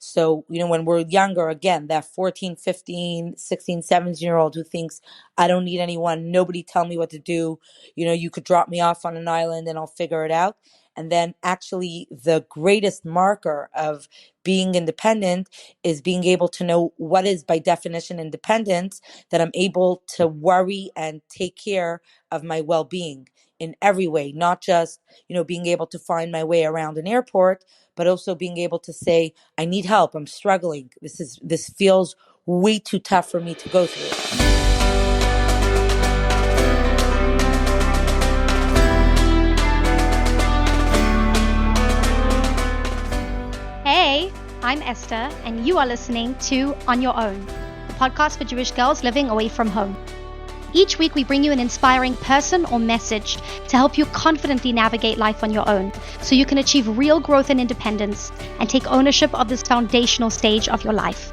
So, when we're younger, again, that 14, 15, 16, 17-year-old who thinks, I don't need anyone, nobody tell me what to do. You could drop me off on an island and I'll figure it out. And then actually the greatest marker of being independent is being able to know what is by definition independence, that I'm able to worry and take care of my well-being in every way, not just, being able to find my way around an airport, but also being able to say, I need help, I'm struggling. This feels way too tough for me to go through. Hey, I'm Esther, and you are listening to On Your Own, the podcast for Jewish girls living away from home. Each week, we bring you an inspiring person or message to help you confidently navigate life on your own, so you can achieve real growth and independence and take ownership of this foundational stage of your life.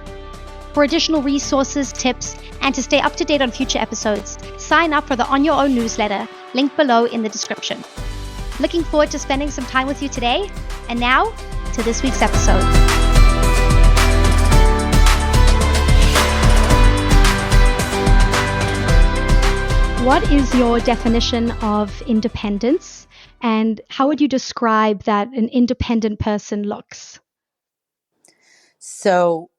For additional resources, tips, and to stay up to date on future episodes, sign up for the On Your Own newsletter, linked below in the description. Looking forward to spending some time with you today. And now, to this week's episode. What is your definition of independence, and how would you describe that an independent person looks? So,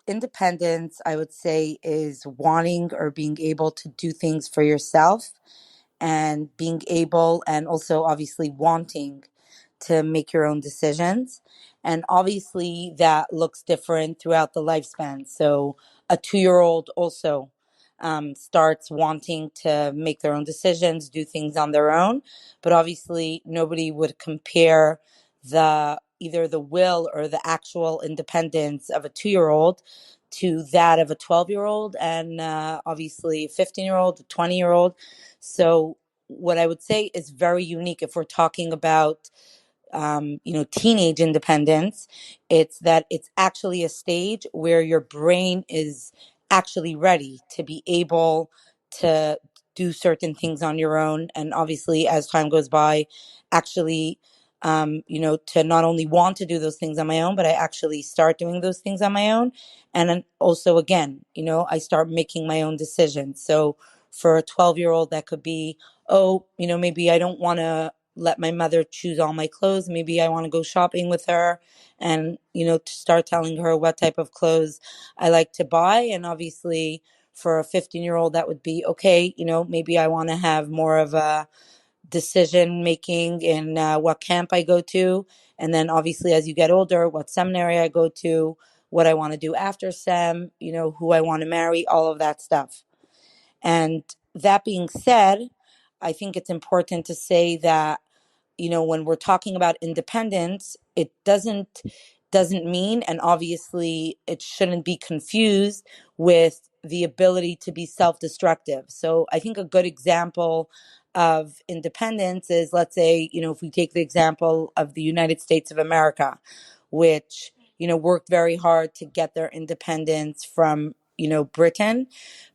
independence, I would say, is wanting or being able to do things for yourself, and being able and also obviously wanting to make your own decisions. And obviously, that looks different throughout the lifespan. So, a 2-year-old also starts wanting to make their own decisions, do things on their own. But obviously, nobody would compare the either the will or the actual independence of a 2-year-old to that of a 12-year-old, and obviously a 15-year-old, a 20-year-old. So what I would say is very unique if we're talking about teenage independence. It's that it's actually a stage where your brain is actually ready to be able to do certain things on your own. And obviously, as time goes by, actually, to not only want to do those things on my own, but I actually start doing those things on my own. And then also, again, I start making my own decisions. So for a 12-year-old, that could be, oh, maybe I don't want to let my mother choose all my clothes. Maybe I want to go shopping with her and, to start telling her what type of clothes I like to buy. And obviously for a 15-year-old, that would be okay. Maybe I want to have more of a decision making in what camp I go to. And then obviously as you get older, what seminary I go to, what I want to do after SEM, who I want to marry, all of that stuff. And that being said, I think it's important to say that, when we're talking about independence, it doesn't mean, and obviously it shouldn't be confused with the ability to be self-destructive. So I think a good example of independence is, let's say, if we take the example of the United States of America, which, worked very hard to get their independence from, Britain.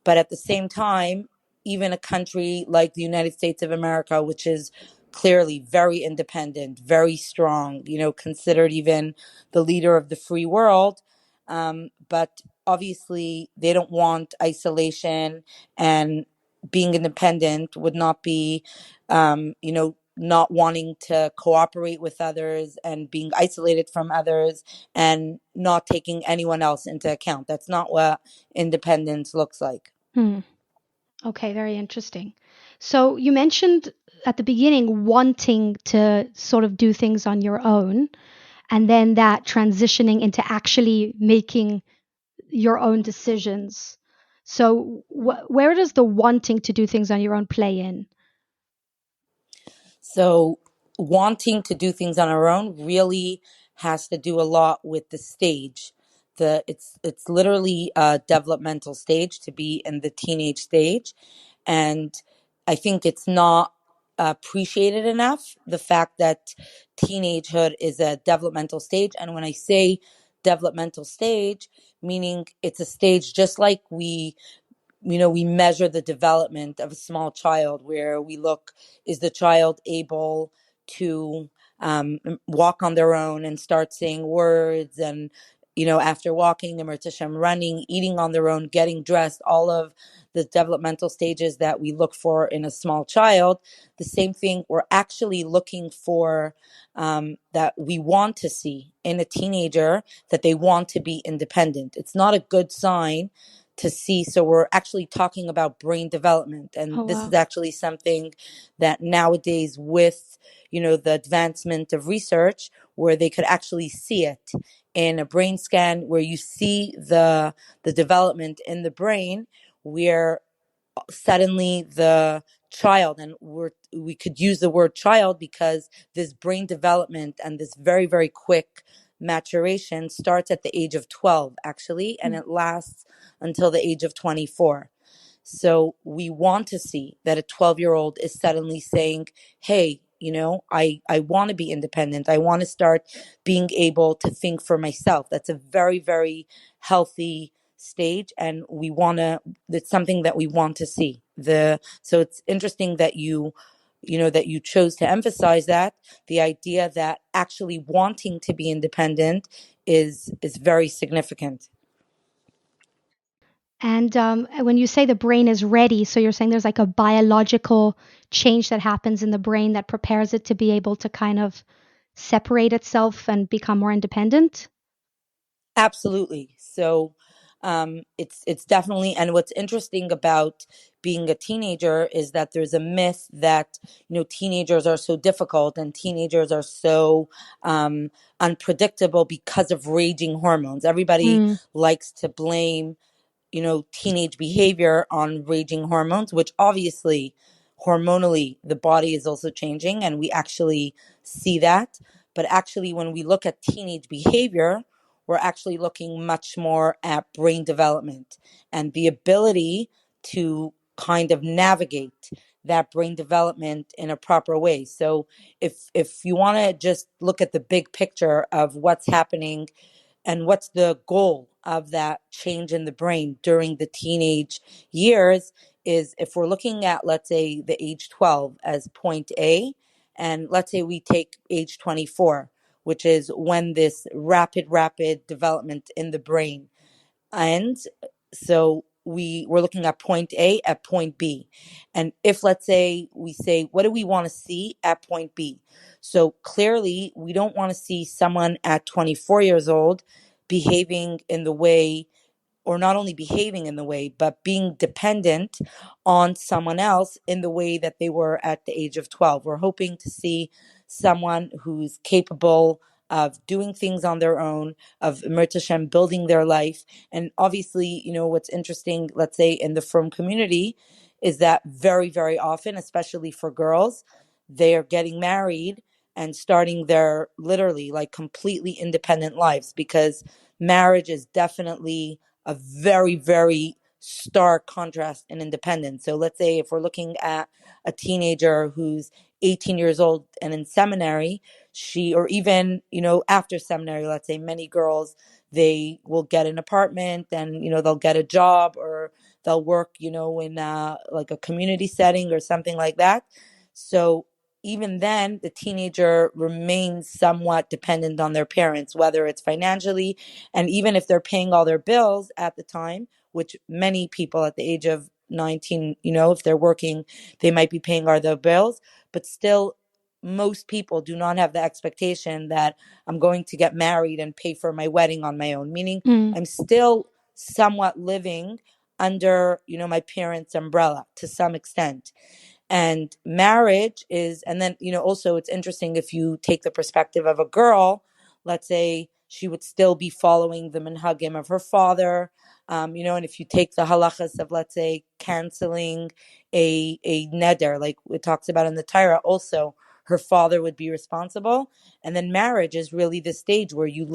But at the same time, even a country like the United States of America, which is clearly very independent, very strong, considered even the leader of the free world. But obviously, they don't want isolation, and being independent would not be, not wanting to cooperate with others and being isolated from others and not taking anyone else into account. That's not what independence looks like. Okay, very interesting. So you mentioned at the beginning wanting to sort of do things on your own, and then that transitioning into actually making your own decisions. So where does the wanting to do things on your own play in? So wanting to do things on our own really has to do a lot with the stage. It's literally a developmental stage to be in the teenage stage. And I think it's not appreciated enough, the fact that teenagehood is a developmental stage. And when I say developmental stage, meaning it's a stage just like we measure the development of a small child, where we look, is the child able to walk on their own and start saying words and, after walking, Emer Tashem, running, eating on their own, getting dressed, all of the developmental stages that we look for in a small child, the same thing we're actually looking for, that we want to see in a teenager, that they want to be independent. It's not a good sign to see. So we're actually talking about brain development. And Oh, this is wow. actually something that nowadays, with, the advancement of research, where they could actually see it in a brain scan, where you see the development in the brain, where suddenly the child, and we could use the word child because this brain development and this very, very quick maturation starts at the age of 12, actually, and Mm. it lasts until the age of 24. So we want to see that a 12-year-old is suddenly saying, hey, I want to be independent. I want to start being able to think for myself. That's a very, very healthy stage. And it's something that we want to see. So it's interesting that you chose to emphasize that, the idea that actually wanting to be independent is very significant. And when you say the brain is ready, so you're saying there's like a biological change that happens in the brain that prepares it to be able to kind of separate itself and become more independent? Absolutely. So it's definitely, and what's interesting about being a teenager is that there's a myth that teenagers are so difficult and teenagers are so unpredictable because of raging hormones. Everybody Mm. likes to blame teenage behavior on raging hormones, which obviously hormonally the body is also changing, and we actually see that. But actually, when we look at teenage behavior, we're actually looking much more at brain development and the ability to kind of navigate that brain development in a proper way. So if you want to just look at the big picture of what's happening and what's the goal of that change in the brain during the teenage years, is if we're looking at, let's say, the age 12 as point A, and let's say we take age 24, which is when this rapid development in the brain ends. So we're looking at point A at point B. And if, let's say, we say, what do we want to see at point B? So clearly we don't want to see someone at 24 years old behaving in the way, or not only behaving in the way, but being dependent on someone else in the way that they were at the age of 12. We're hoping to see someone who's capable of doing things on their own, of Mir Hashem, building their life. And obviously, what's interesting, let's say in the Frum community, is that very, very often, especially for girls, they are getting married and starting their literally like completely independent lives, because marriage is definitely a very, very stark contrast in independence. So let's say if we're looking at a teenager who's 18 years old and in seminary, or even, after seminary, let's say many girls, they will get an apartment and, they'll get a job, or they'll work, in like a community setting or something like that. So even then, the teenager remains somewhat dependent on their parents, whether it's financially, and even if they're paying all their bills at the time, which many people at the age of 19, if they're working, they might be paying all their bills, but still, most people do not have the expectation that I'm going to get married and pay for my wedding on my own, meaning Mm. I'm still somewhat living under, my parents' umbrella to some extent. And marriage is, and then, also it's interesting if you take the perspective of a girl, let's say she would still be following the minhagim of her father, and if you take the halachas of, let's say, canceling a neder, like it talks about in the Torah, also her father would be responsible. And then marriage is really the stage where you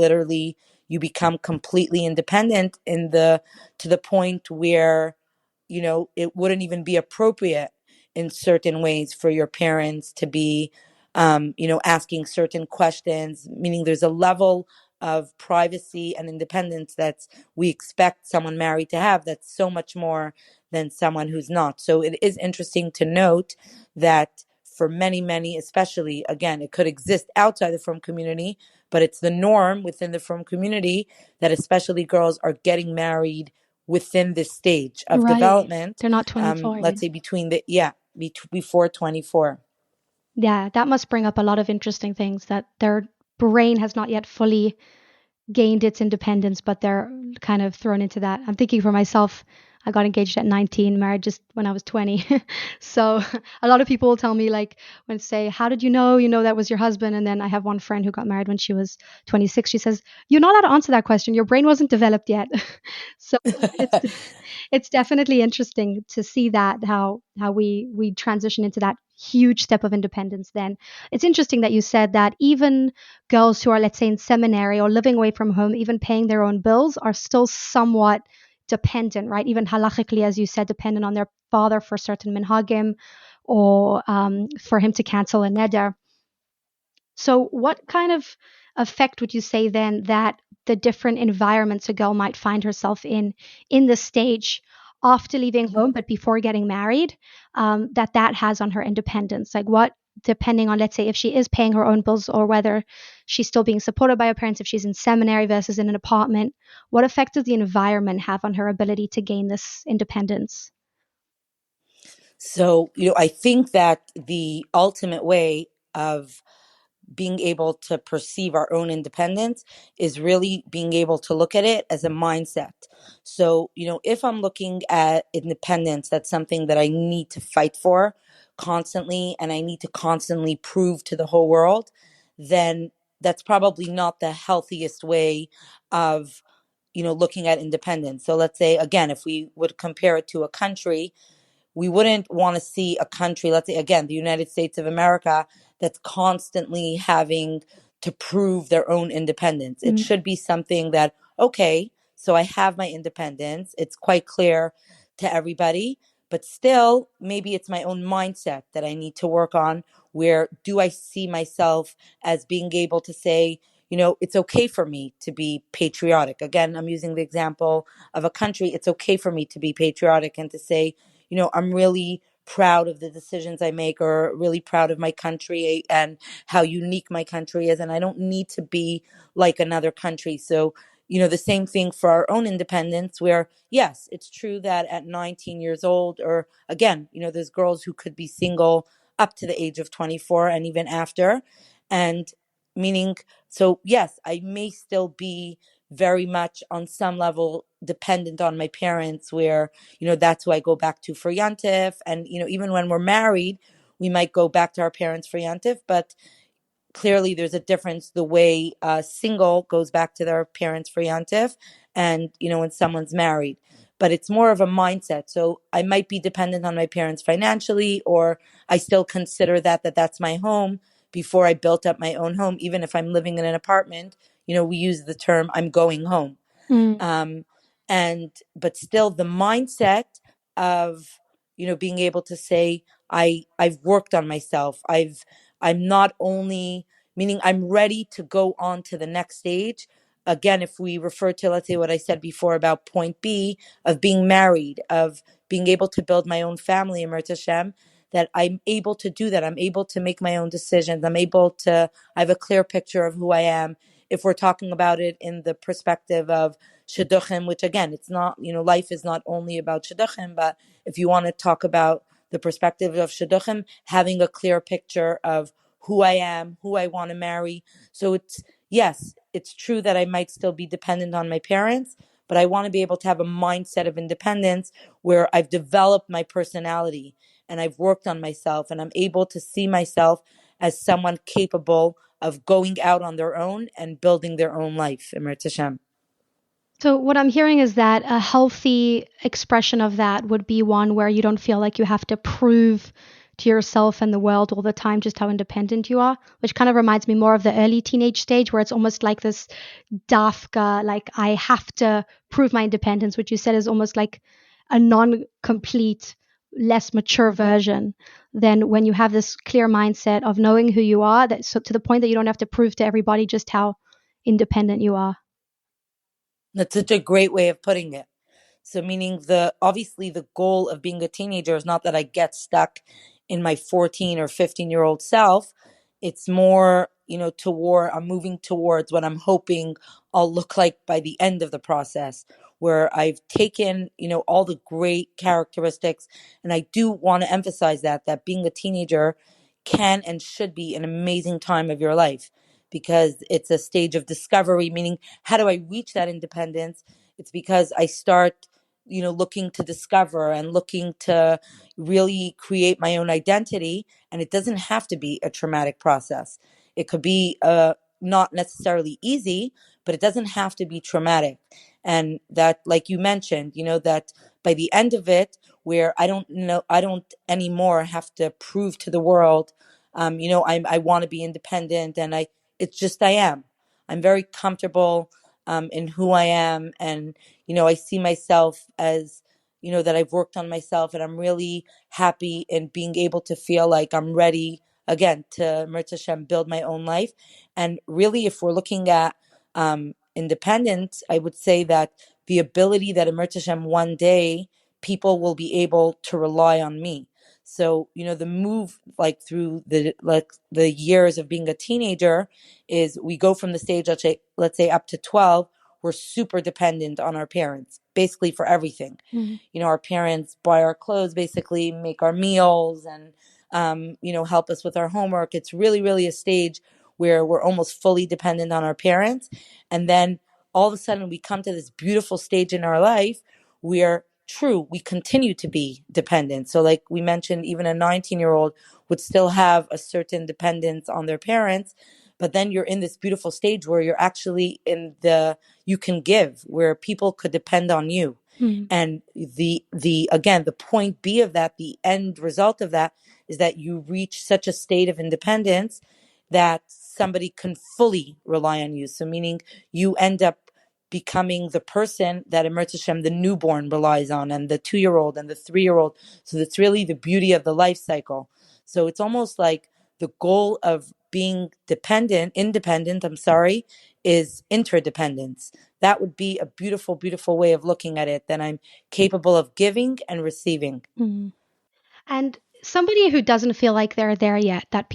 become completely independent to the point where it wouldn't even be appropriate in certain ways for your parents to be asking certain questions, meaning there's a level of privacy and independence that we expect someone married to have, that's so much more than someone who's not. So it is interesting to note that for many, especially, again, it could exist outside the frum community, but it's the norm within the frum community that especially girls are getting married within this stage of Right. development. They're not 24 yet. Let's say between the yeah before 24. Yeah, that must bring up a lot of interesting things that their brain has not yet fully gained its independence, but they're kind of thrown into that. I'm thinking for myself, I got engaged at 19, married just when I was 20. So a lot of people will tell me, like, when say, "How did you know? You know that was your husband?" And then I have one friend who got married when she was 26. She says, "You're not allowed to answer that question. Your brain wasn't developed yet." So it's it's definitely interesting to see that how we transition into that huge step of independence. Then it's interesting that you said that even girls who are, let's say, in seminary or living away from home, even paying their own bills, are still somewhat dependent, right? Even halachically, as you said, dependent on their father for certain minhagim, or for him to cancel a neder. So, what kind of effect would you say then that the different environments a girl might find herself in the stage after leaving home, but before getting married, that has on her independence? Like, what, depending on, let's say, if she is paying her own bills or whether she's still being supported by her parents, if she's in seminary versus in an apartment, what effect does the environment have on her ability to gain this independence? So, I think that the ultimate way of being able to perceive our own independence is really being able to look at it as a mindset. So, if I'm looking at independence, that's something that I need to fight for constantly and I need to constantly prove to the whole world, then that's probably not the healthiest way of looking at independence. So let's say again, if we would compare it to a country, we wouldn't want to see a country, let's say again, the United States of America, that's constantly having to prove their own independence. It Mm. should be something that, okay, so I have my independence. It's quite clear to everybody, but still, maybe it's my own mindset that I need to work on. Where do I see myself as being able to say, it's okay for me to be patriotic? Again, I'm using the example of a country. It's okay for me to be patriotic and to say, I'm really proud of the decisions I make, or really proud of my country and how unique my country is. And I don't need to be like another country. So, the same thing for our own independence, where, yes, it's true that at 19 years old, or again, there's girls who could be single up to the age of 24 and even after. And meaning, so yes, I may still be very much on some level dependent on my parents, where that's who I go back to for Yantif. And, even when we're married, we might go back to our parents for Yantif. But clearly there's a difference the way a single goes back to their parents for Yantif and, when someone's married. But it's more of a mindset. So I might be dependent on my parents financially, or I still consider that's my home before I built up my own home. Even if I'm living in an apartment, we use the term I'm going home. Mm. um, and but still the mindset of being able to say, I've worked on myself. I'm not only, meaning I'm ready to go on to the next stage. Again, if we refer to, let's say, what I said before about point B of being married, of being able to build my own family, Emet Hashem, that I'm able to do that. I'm able to make my own decisions. I have a clear picture of who I am. If we're talking about it in the perspective of shidduchim, which again, it's not, life is not only about shidduchim, but if you want to talk about the perspective of shidduchim, having a clear picture of who I am, who I want to marry. So yes, it's true that I might still be dependent on my parents, but I want to be able to have a mindset of independence where I've developed my personality and I've worked on myself and I'm able to see myself as someone capable of going out on their own and building their own life. Emet Hashem. So what I'm hearing is that a healthy expression of that would be one where you don't feel like you have to prove to yourself and the world all the time just how independent you are, which kind of reminds me more of the early teenage stage where it's almost like this dafka, like I have to prove my independence, which you said is almost like a non-complete, less mature version than when you have this clear mindset of knowing who you are, that so to the point that you don't have to prove to everybody just how independent you are. That's such a great way of putting it. So meaning obviously the goal of being a teenager is not that I get stuck in my 14 or 15-year-old self. It's more I'm moving towards what I'm hoping I'll look like by the end of the process, where I've taken, all the great characteristics. And I do want to emphasize that being a teenager can and should be an amazing time of your life, because it's a stage of discovery, meaning how do I reach that independence? It's because I start, looking to discover and looking to really create my own identity. And it doesn't have to be a traumatic process. It could be not necessarily easy, but it doesn't have to be traumatic. And that, like you mentioned, that by the end of it, where I don't anymore have to prove to the world, I want to be independent, and it's just I am. I'm very comfortable in who I am, and I see myself as, that I've worked on myself, and I'm really happy in being able to feel like I'm ready again to Mirz Hashem build my own life. And really, if we're looking at independence, I would say that the ability that in Mirz Hashem one day people will be able to rely on me. So, the move like through the years of being a teenager is we go from the stage, let's say up to 12, we're super dependent on our parents, basically for everything. Mm. Our parents buy our clothes, basically make our meals, and help us with our homework. It's really, really a stage where we're almost fully dependent on our parents. And then all of a sudden we come to this beautiful stage in our life where we continue to be dependent. So like we mentioned, even a 19-year-old would still have a certain dependence on their parents. But then you're in this beautiful stage where you're actually you can give, where people could depend on you. Mm. And again, the point B of that, the end result of that, is that you reach such a state of independence that somebody can fully rely on you. So meaning you end up becoming the person that in Mirz Hashem the newborn relies on, and the 2-year-old and the 3-year-old. So that's really the beauty of the life cycle. So it's almost like the goal of being independent, is interdependence. That would be a beautiful, beautiful way of looking at it, that I'm capable of giving and receiving. Mm. And somebody who doesn't feel like they're there yet, that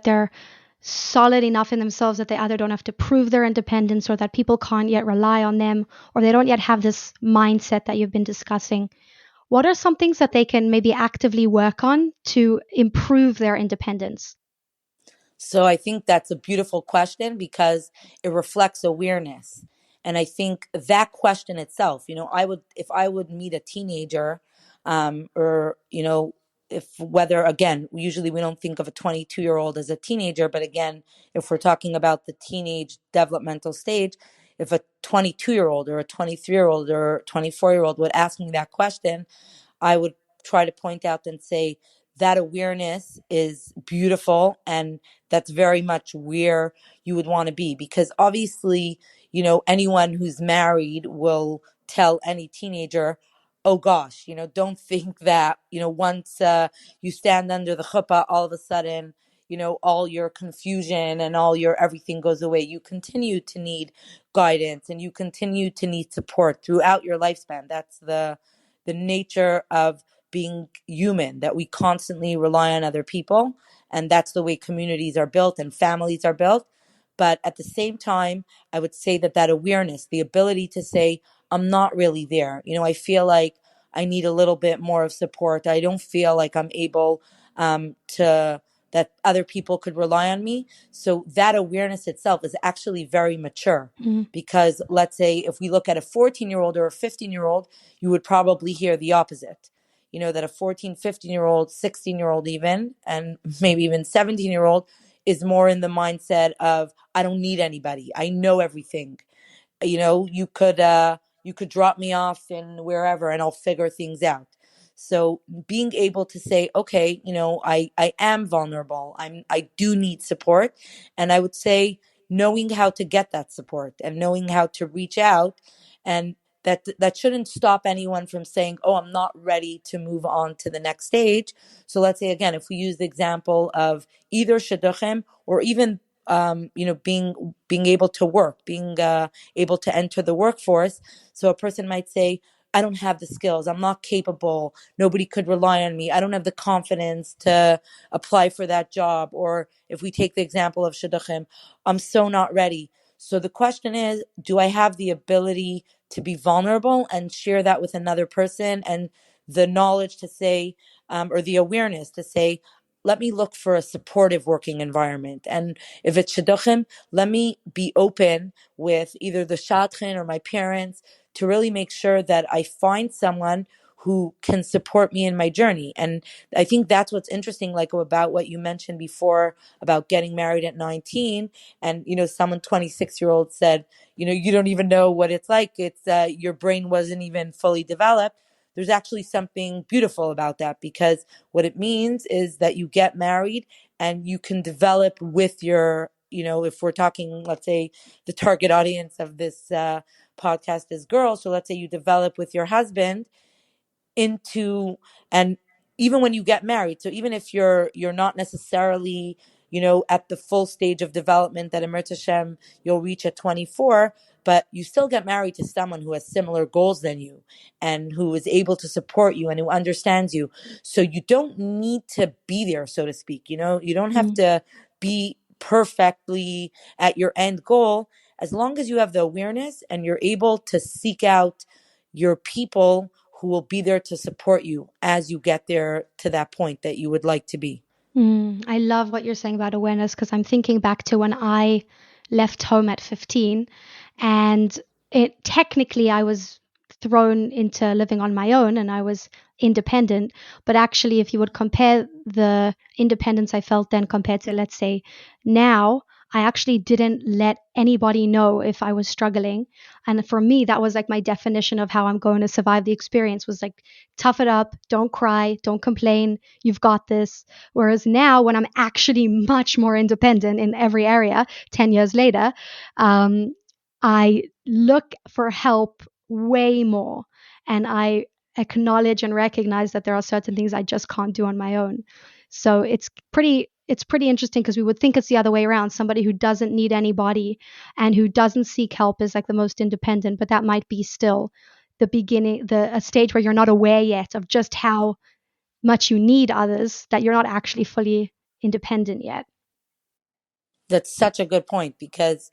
they're solid enough in themselves that they either don't have to prove their independence, or that people can't yet rely on them, or they don't yet have this mindset that you've been discussing. What are some things that they can maybe actively work on to improve their independence? So I think that's a beautiful question, because it reflects awareness. And I think that question itself, if I would meet a teenager, or, if whether, again, usually we don't think of a 22-year-old as a teenager, but again, if we're talking about the teenage developmental stage, if a 22-year-old or a 23-year-old or 24-year-old would ask me that question, I would try to point out and say that awareness is beautiful, and that's very much where you would want to be. Because obviously, anyone who's married will tell any teenager, oh gosh, don't think that, once you stand under the chuppah, all of a sudden, all your confusion and all your everything goes away. You continue to need guidance, and you continue to need support throughout your lifespan. That's the nature of being human, that we constantly rely on other people. And that's the way communities are built and families are built. But at the same time, I would say that awareness, the ability to say, I'm not really there. I feel like I need a little bit more of support. I don't feel like I'm able that other people could rely on me. So that awareness itself is actually very mature. Mm. Because let's say if we look at a 14-year-old or a 15-year-old, you would probably hear the opposite. That a 14, 15-year-old, 16-year-old even, and maybe even 17-year-old is more in the mindset of, I don't need anybody. I know everything. You could drop me off in wherever and I'll figure things out. So being able to say, okay, I am vulnerable. I do need support. And I would say knowing how to get that support and knowing how to reach out, and that shouldn't stop anyone from saying, oh, I'm not ready to move on to the next stage. So let's say, again, if we use the example of either shidduchim or even being able to work, being able to enter the workforce. So a person might say, I don't have the skills, I'm not capable, nobody could rely on me, I don't have the confidence to apply for that job. Or if we take the example of shidduchim, I'm so not ready. So the question is, do I have the ability to be vulnerable and share that with another person, and the knowledge to say, or the awareness to say, let me look for a supportive working environment. And if it's shidduchim, let me be open with either the shadchan or my parents to really make sure that I find someone who can support me in my journey. And I think that's what's interesting, like about what you mentioned before about getting married at 19. And, someone 26-year-old said, you don't even know what it's like. It's your brain wasn't even fully developed. There's actually something beautiful about that, because what it means is that you get married and you can develop with your, if we're talking, let's say the target audience of this podcast is girls. So let's say you develop with your husband into, and even when you get married, so even if you're not necessarily at the full stage of development that Emir Hashem you'll reach at 24, but you still get married to someone who has similar goals than you, and who is able to support you and who understands you. So you don't need to be there, so to speak. You don't have Mm. to be perfectly at your end goal, as long as you have the awareness and you're able to seek out your people who will be there to support you as you get there to that point that you would like to be. I love what you're saying about awareness, because I'm thinking back to when I left home at 15, and it technically I was thrown into living on my own and I was independent. But actually, if you would compare the independence I felt then compared to, let's say, now, I actually didn't let anybody know if I was struggling. And for me, that was like my definition of how I'm going to survive the experience, was like, tough it up, don't cry, don't complain, you've got this. Whereas now, when I'm actually much more independent in every area, 10 years later, um, I look for help way more. And I acknowledge and recognize that there are certain things I just can't do on my own. So it's pretty interesting, because we would think it's the other way around. Somebody who doesn't need anybody and who doesn't seek help is like the most independent, but that might be still the beginning, a stage where you're not aware yet of just how much you need others, that you're not actually fully independent yet. That's such a good point, because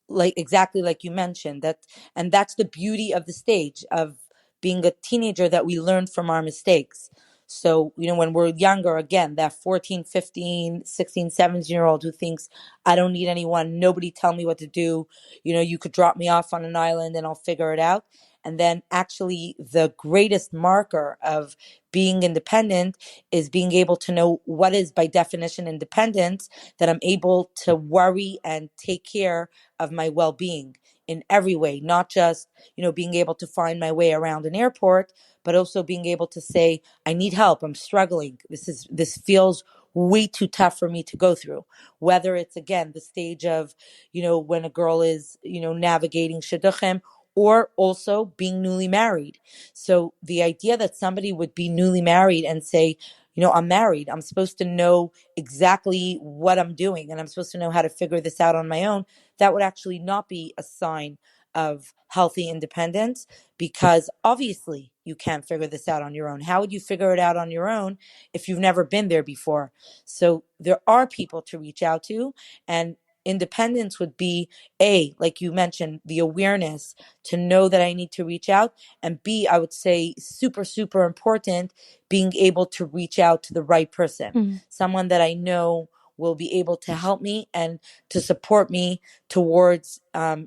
like exactly like you mentioned that, and that's the beauty of the stage of being a teenager, that we learn from our mistakes. So when we're younger, again, that 14, 15, 16, 17-year old who thinks, I don't need anyone, nobody tell me what to do, you could drop me off on an island and I'll figure it out. And then actually the greatest marker of being independent is being able to know what is by definition independence, that I'm able to worry and take care of my well-being in every way, not just being able to find my way around an airport, but also being able to say, I need help, I'm struggling, this feels way too tough for me to go through. Whether it's, again, the stage of when a girl is navigating shidduchim, or also being newly married. So the idea that somebody would be newly married and say, I'm married, I'm supposed to know exactly what I'm doing, and I'm supposed to know how to figure this out on my own, that would actually not be a sign of healthy independence, because obviously you can't figure this out on your own. How would you figure it out on your own if you've never been there before? So there are people to reach out to, and independence would be, A, like you mentioned, the awareness to know that I need to reach out, and B, I would say super, super important, being able to reach out to the right person, Mm. someone that I know will be able to help me and to support me towards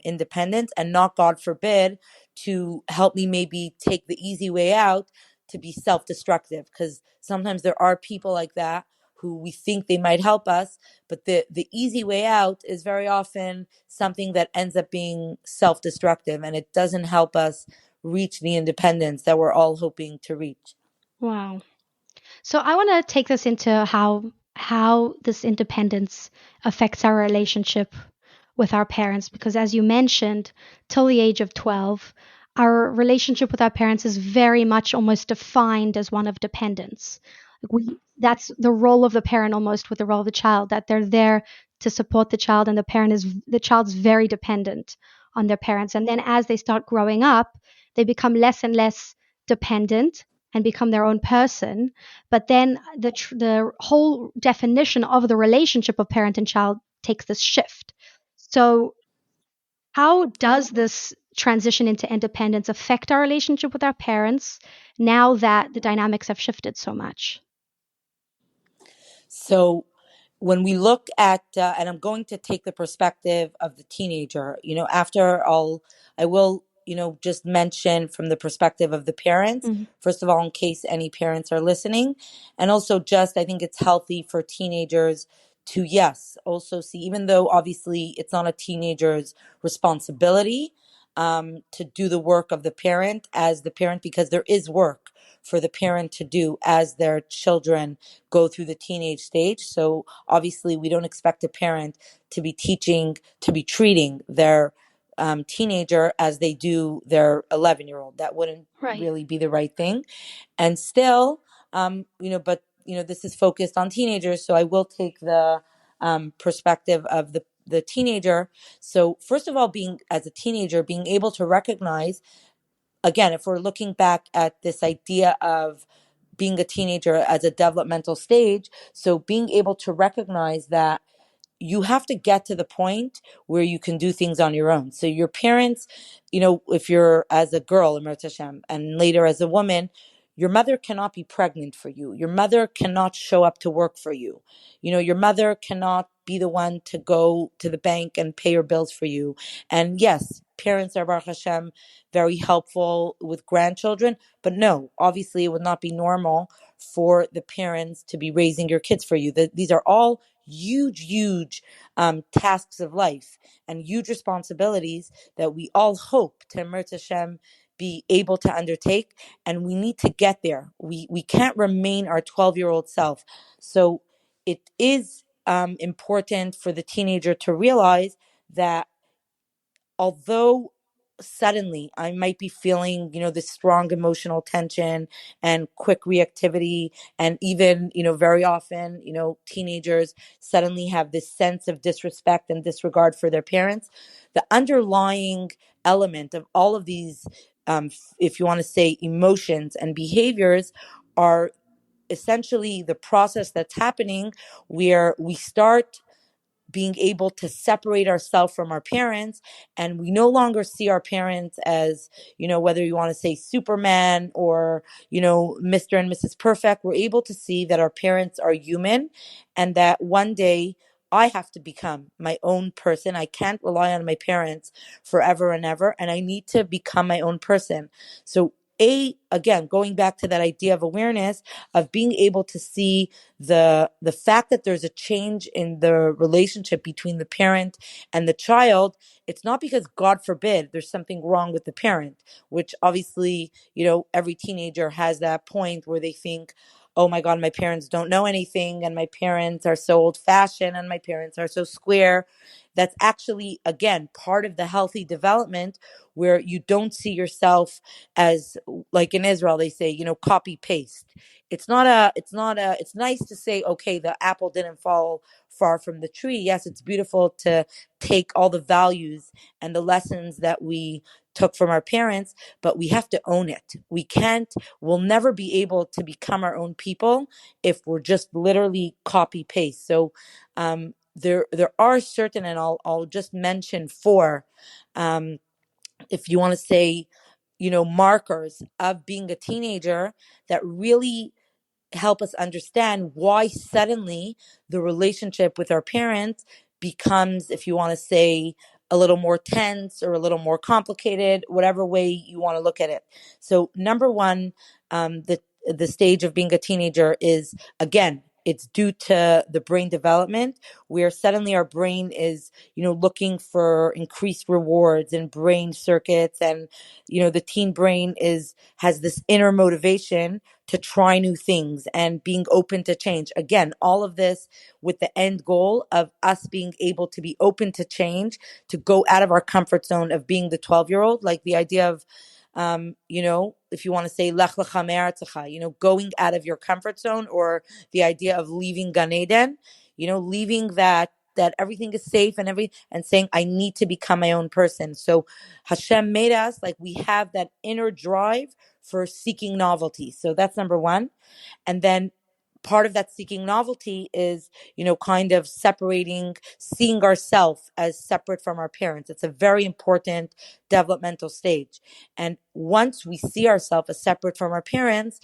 independence, and not, God forbid, to help me maybe take the easy way out to be self-destructive, because sometimes there are people like that who we think they might help us, but the easy way out is very often something that ends up being self-destructive, and it doesn't help us reach the independence that we're all hoping to reach. Wow. So I want to take this into how this independence affects our relationship with our parents, because as you mentioned, till the age of 12, our relationship with our parents is very much almost defined as one of dependence. That's the role of the parent almost with the role of the child, that they're there to support the child, and the child's very dependent on their parents. And then as they start growing up, they become less and less dependent and become their own person. But then the whole definition of the relationship of parent and child takes this shift. So how does this transition into independence affect our relationship with our parents now that the dynamics have shifted so much? So when we look at, and I'm going to take the perspective of the teenager, after I will, just mention from the perspective of the parents, Mhm. first of all, in case any parents are listening. And also, just, I think it's healthy for teenagers to, yes, also see, even though obviously it's not a teenager's responsibility to do the work of the parent as the parent, because there is work for the parent to do as their children go through the teenage stage. So obviously, we don't expect a parent to be treating their teenager as they do their 11-year-old. That wouldn't Right. really be the right thing. And still, but this is focused on teenagers, so I will take the perspective of the teenager. So first of all, being as a teenager, being able to recognize, again, if we're looking back at this idea of being a teenager as a developmental stage, so being able to recognize that you have to get to the point where you can do things on your own. So your parents, if you're as a girl, Emir Tashem, and later as a woman, your mother cannot be pregnant for you. Your mother cannot show up to work for you. Your mother cannot be the one to go to the bank and pay your bills for you. And yes, parents are, Baruch Hashem, very helpful with grandchildren. But no, obviously it would not be normal for the parents to be raising your kids for you. These are all huge tasks of life and huge responsibilities that we all hope to Emet Hashem be able to undertake, and we need to get there. We can't remain our 12-year-old self. So it is important for the teenager to realize that although suddenly I might be feeling, this strong emotional tension and quick reactivity, and even, very often, teenagers suddenly have this sense of disrespect and disregard for their parents. The underlying element of all of these, if you want to say, emotions and behaviors, are essentially the process that's happening where we start being able to separate ourselves from our parents, and we no longer see our parents as, whether you want to say Superman or, Mr. and Mrs. Perfect. We're able to see that our parents are human, and that one day I have to become my own person. I can't rely on my parents forever and ever, and I need to become my own person. So again, going back to that idea of awareness, of being able to see the fact that there's a change in the relationship between the parent and the child. It's not because, God forbid, there's something wrong with the parent, which obviously, every teenager has that point where they think, oh my God, my parents don't know anything, and my parents are so old fashioned, and my parents are so square. That's actually, again, part of the healthy development, where you don't see yourself as, like in Israel they say, copy paste. It's nice to say, okay, the apple didn't fall far from the tree. Yes, it's beautiful to take all the values and the lessons that we took from our parents, but we have to own it. We'll never be able to become our own people if we're just literally copy paste. So there are certain, and I'll just mention four, um, if you want to say, markers of being a teenager that really help us understand why suddenly the relationship with our parents becomes, if you want to say, a little more tense or a little more complicated, whatever way you want to look at it. So number one, the stage of being a teenager is, again, it's due to the brain development, where suddenly our brain is, looking for increased rewards and brain circuits. And, the teen brain has this inner motivation to try new things and being open to change. Again, all of this with the end goal of us being able to be open to change, to go out of our comfort zone of being the 12-year-old, like the idea of, if you want to say, lech lecha me'artzecha, going out of your comfort zone, or the idea of leaving Gan Eden, leaving that that everything is safe and saying, I need to become my own person. So Hashem made us like we have that inner drive for seeking novelty. So that's number one. And then part of that seeking novelty is, kind of separating, seeing ourselves as separate from our parents. It's a very important developmental stage. And once we see ourselves as separate from our parents,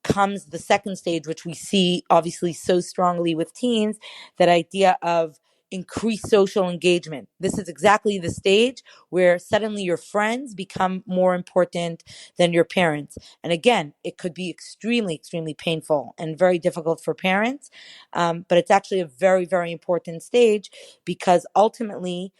comes the second stage, which we see obviously so strongly with teens, that idea of increased social engagement. This is exactly the stage where suddenly your friends become more important than your parents. And again, it could be extremely, extremely painful and very difficult for parents. But it's actually a very, very important stage because ultimately,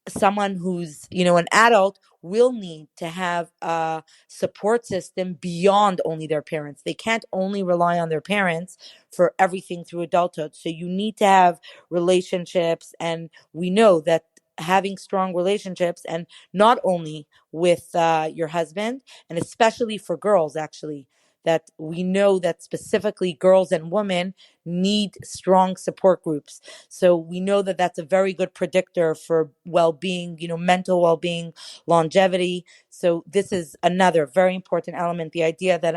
someone who's an adult will need to have a support system beyond only their parents. They can't only rely on their parents for everything through adulthood. So you need to have relationships, and we know that having strong relationships, and not only with your husband, and especially for girls, actually, that we know that specifically girls and women need strong support groups. So we know that that's a very good predictor for well-being, mental well-being, longevity. So this is another very important element. The idea that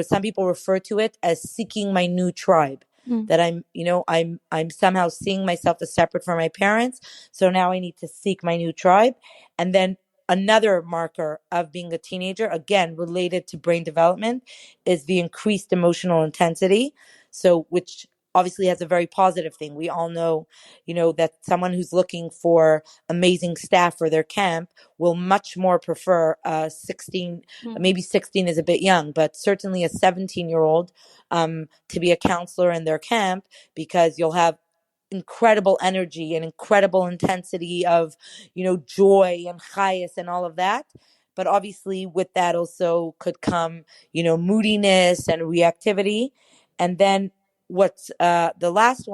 some people refer to it as seeking my new tribe. That I'm somehow seeing myself as separate from my parents. So now I need to seek my new tribe. And then another marker of being a teenager, again, related to brain development, is the increased emotional intensity. So, which obviously has a very positive thing. We all know, that someone who's looking for amazing staff for their camp will much more prefer 16, maybe 16 is a bit young, but certainly a 17-year-old to be a counselor in their camp, because you'll have incredible energy and incredible intensity of joy and chayas and all of that. But obviously with that also could come moodiness and reactivity. And then what's the last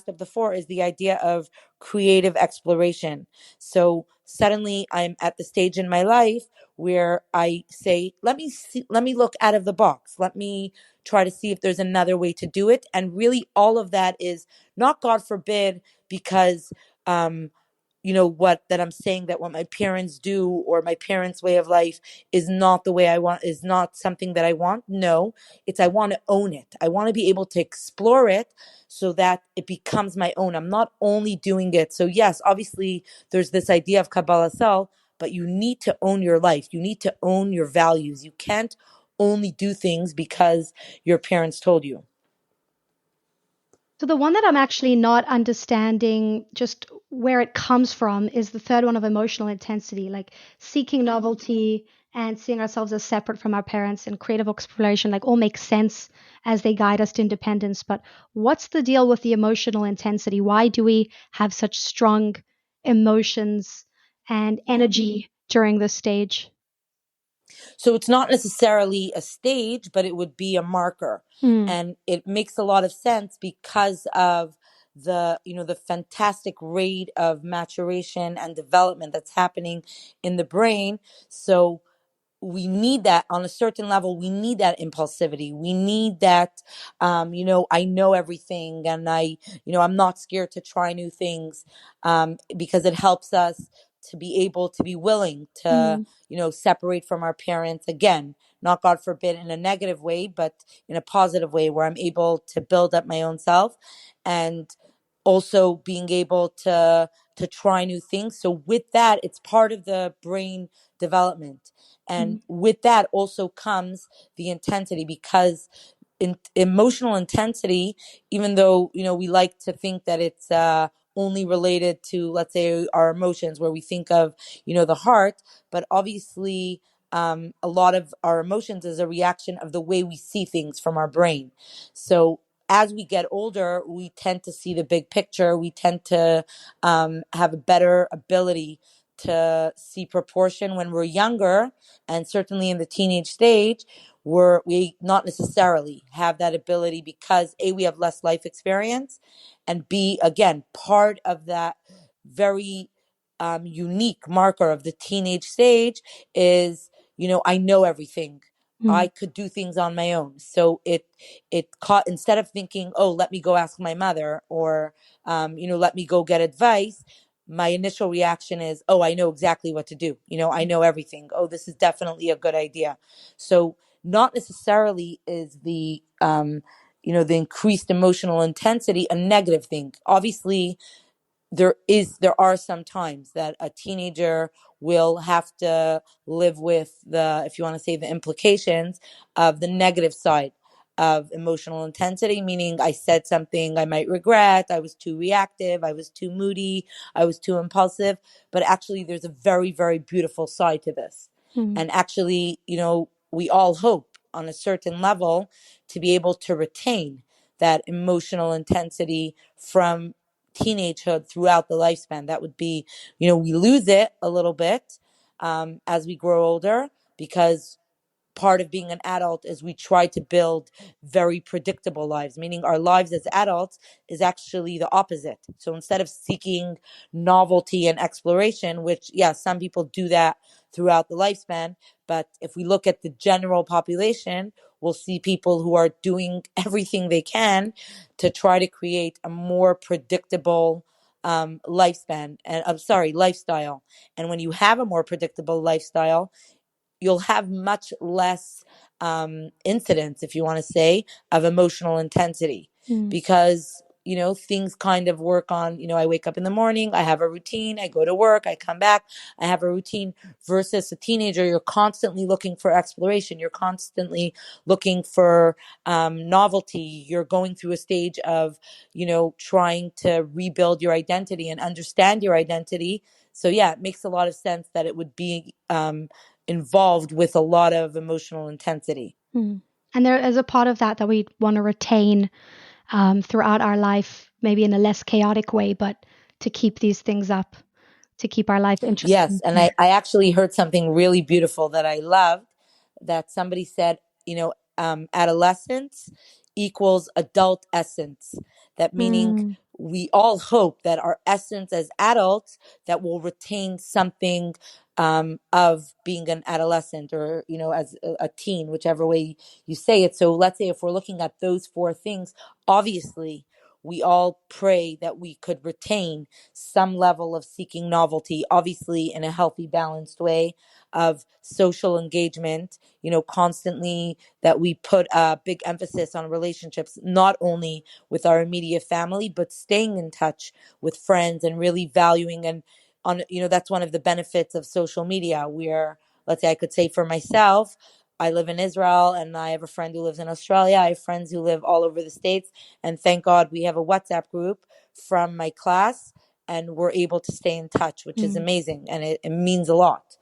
of the four, is the idea of creative exploration. So suddenly I'm at the stage in my life where I say, let me look out of the box, let me try to see if there's another way to do it. And really all of that is not, God forbid, because what that I'm saying that what my parents do or my parents' way of life is not the way I want, is not something that I want. No, it's I want to own it. I want to be able to explore it so that it becomes my own. I'm not only doing it. So yes, obviously there's this idea of Kabbalah Sal, but you need to own your life. You need to own your values. You can't only do things because your parents told you. So the one that I'm actually not understanding just where it comes from is the third one of emotional intensity, like seeking novelty and seeing ourselves as separate from our parents, and creative exploration, like all makes sense as they guide us to independence. But what's the deal with the emotional intensity? Why do we have such strong emotions and energy during this stage? So it's not necessarily a stage, but it would be a marker. Mm, And it makes a lot of sense because of the fantastic rate of maturation and development that's happening in the brain. So we need that on a certain level. We need that impulsivity. We need that, I know everything, and I'm not scared to try new things, because it helps us to be able to be willing to, mm, separate from our parents again, not God forbid in a negative way, but in a positive way where I'm able to build up my own self, and also being able to try new things. So with that, it's part of the brain development. And mm, with that also comes the intensity, because emotional intensity, even though we like to think that it's only related to, let's say, our emotions, where we think of the heart, but obviously a lot of our emotions is a reaction of the way we see things from our brain. So as we get older, we tend to see the big picture. We tend to have a better ability to see proportion when we're younger, and certainly in the teenage stage, we not necessarily have that ability, because A, we have less life experience, and B, again, part of that very unique marker of the teenage stage is, I know everything. I could do things on my own. So it caught, instead of thinking, oh, let me go ask my mother, or let me go get advice. My initial reaction is, oh, I know exactly what to do. I know everything. Oh, this is definitely a good idea. So not necessarily is the increased emotional intensity a negative thing. Obviously, there are some times that a teenager will have to live with, the if you want to say, the implications of the negative side of emotional intensity, meaning I said something I might regret, I was too reactive, I was too moody, I was too impulsive. But actually there's a very, very beautiful side to this. Mm. And actually, we all hope on a certain level to be able to retain that emotional intensity from teenagehood throughout the lifespan. That would be, we lose it a little bit as we grow older, because part of being an adult is we try to build very predictable lives, meaning our lives as adults is actually the opposite. So instead of seeking novelty and exploration, which, yeah, some people do that throughout the lifespan, but if we look at the general population, we'll see people who are doing everything they can to try to create a more predictable lifespan, and I'm sorry, lifestyle. And when you have a more predictable lifestyle, you'll have much less incidents, if you want to say, of emotional intensity, Mm. because things kind of work on, I wake up in the morning, I have a routine, I go to work, I come back, I have a routine. Versus a teenager, you're constantly looking for exploration, you're constantly looking for novelty, you're going through a stage of trying to rebuild your identity and understand your identity. So yeah, it makes a lot of sense that it would be involved with a lot of emotional intensity. Mm. And there is a part of that that we want to retain throughout our life, maybe in a less chaotic way, but to keep these things up, to keep our life Yes. interesting. And I actually heard something really beautiful that I loved, that somebody said, adolescence equals adult essence. That meaning Mm. we all hope that our essence as adults, that will retain something of being an adolescent, or, as a teen, whichever way you say it. So let's say if we're looking at those four things, obviously we all pray that we could retain some level of seeking novelty, obviously in a healthy, balanced way, of social engagement, constantly, that we put a big emphasis on relationships, not only with our immediate family, but staying in touch with friends and really valuing. And that's one of the benefits of social media, where, let's say, I could say for myself, I live in Israel and I have a friend who lives in Australia. I have friends who live all over the States. And thank God we have a WhatsApp group from my class, and we're able to stay in touch, which is Mm. amazing. And it means a lot.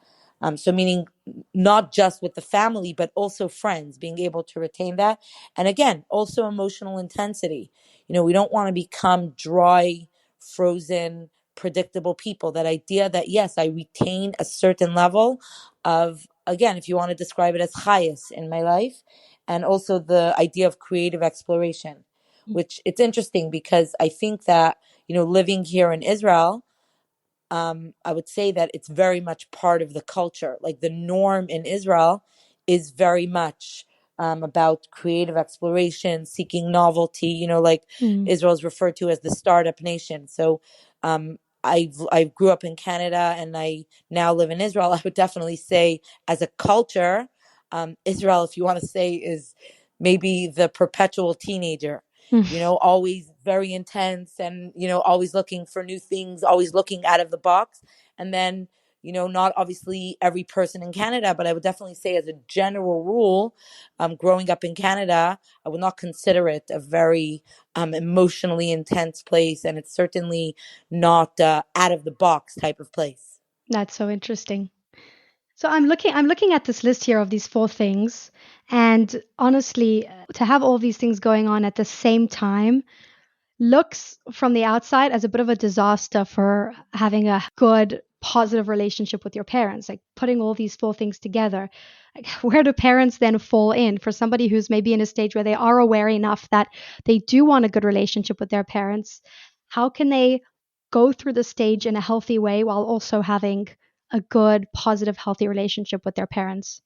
So meaning not just with the family, but also friends, being able to retain that. And again, also emotional intensity. We don't want to become dry, frozen, predictable people. That idea that, yes, I retain a certain level of, again, if you want to describe it as highest in my life, and also the idea of creative exploration, which it's interesting because I think that, living here in Israel, I would say that it's very much part of the culture. Like the norm in Israel is very much about creative exploration, seeking novelty. Like Mm. Israel is referred to as the startup nation. So I grew up in Canada and I now live in Israel. I would definitely say, as a culture, Israel, if you want to say, is maybe the perpetual teenager, Mm. always very intense, and, always looking for new things, always looking out of the box. And then, not obviously every person in Canada, but I would definitely say, as a general rule, growing up in Canada, I would not consider it a very emotionally intense place. And it's certainly not out of the box type of place. That's so interesting. So I'm looking at this list here of these four things, and honestly, to have all these things going on at the same time looks from the outside as a bit of a disaster for having a good, positive relationship with your parents. Like putting all these four things together, like, where do parents then fall in for somebody who's maybe in a stage where they are aware enough that they do want a good relationship with their parents? How can they go through the stage in a healthy way while also having a good, positive, healthy relationship with their parents?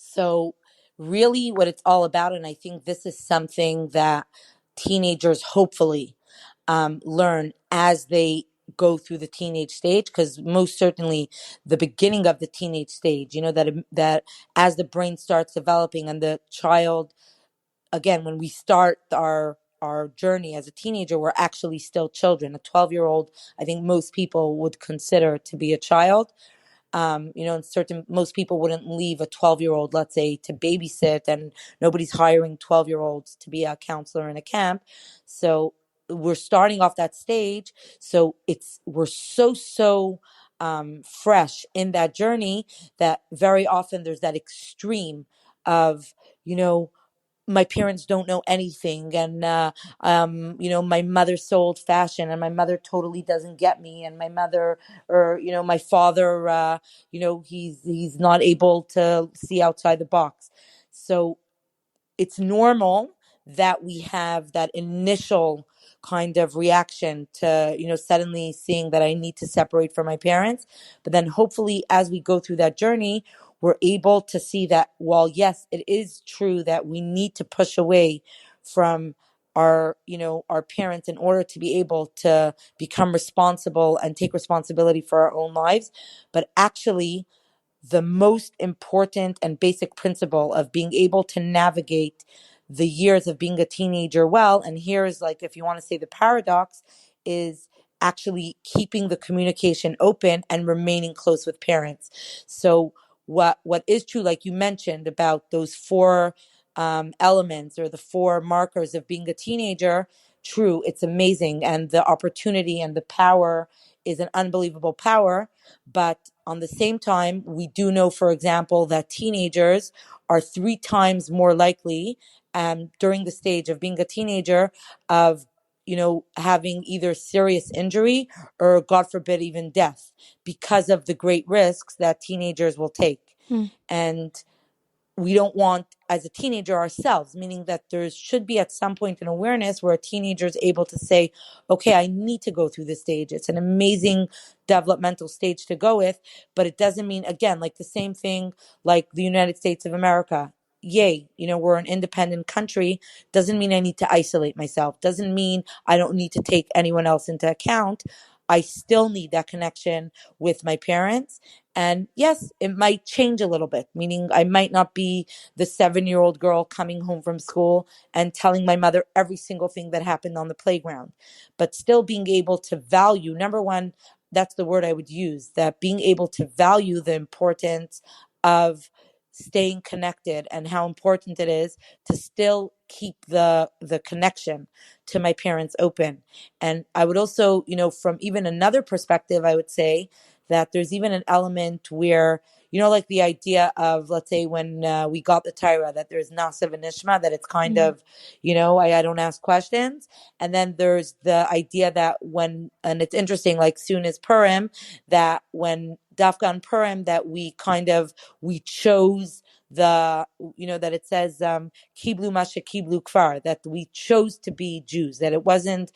So, really, what it's all about, and I think this is something that teenagers hopefully learn as they go through the teenage stage, because most certainly the beginning of the teenage stage, that as the brain starts developing and the child, again, when we start our journey as a teenager, we're actually still children. A 12-year-old, I think most people would consider to be a child. And most people wouldn't leave a 12-year-old, let's say, to babysit, and nobody's hiring 12-year-olds to be a counselor in a camp. So we're starting off that stage. So we're so fresh in that journey that very often there's that extreme of, you know, my parents don't know anything, and my mother's so old fashioned, and my mother totally doesn't get me, and my mother, or my father, he's not able to see outside the box. So it's normal that we have that initial kind of reaction to, suddenly seeing that I need to separate from my parents. But then hopefully, as we go through that journey, we're able to see that, while yes, it is true that we need to push away from our parents in order to be able to become responsible and take responsibility for our own lives. But actually, the most important and basic principle of being able to navigate the years of being a teenager well, and here is, like, if you want to say the paradox, is actually keeping the communication open and remaining close with parents. So what is true, like you mentioned, about those four elements, or the four markers of being a teenager, true, it's amazing, and the opportunity and the power is an unbelievable power. But on the same time, we do know, for example, that teenagers are 3 times more likely, during the stage of being a teenager, of having either serious injury, or, God forbid, even death, because of the great risks that teenagers will take. Mm. And we don't want, as a teenager ourselves, meaning that there should be at some point an awareness where a teenager is able to say, okay, I need to go through this stage. It's an amazing developmental stage to go with, but it doesn't mean, again, like the same thing, like the United States of America. Yay, we're an independent country. Doesn't mean I need to isolate myself. Doesn't mean I don't need to take anyone else into account. I still need that connection with my parents. And yes, it might change a little bit, meaning I might not be the 7-year-old girl coming home from school and telling my mother every single thing that happened on the playground, but still being able to value, number one, that's the word I would use, that being able to value the importance of staying connected, and how important it is to still keep the connection to my parents open. And I would also, from even another perspective, I would say that there's even an element where, like the idea of, let's say, when we got the Torah, that there's Nasa v'Nishma, that it's kind Mm. of, I don't ask questions. And then there's the idea that and it's interesting, like soon as Purim, that when Dafka on Purim, that we chose that it says, Kiblu Masha Kiblu Kfar, that we chose to be Jews, that it wasn't,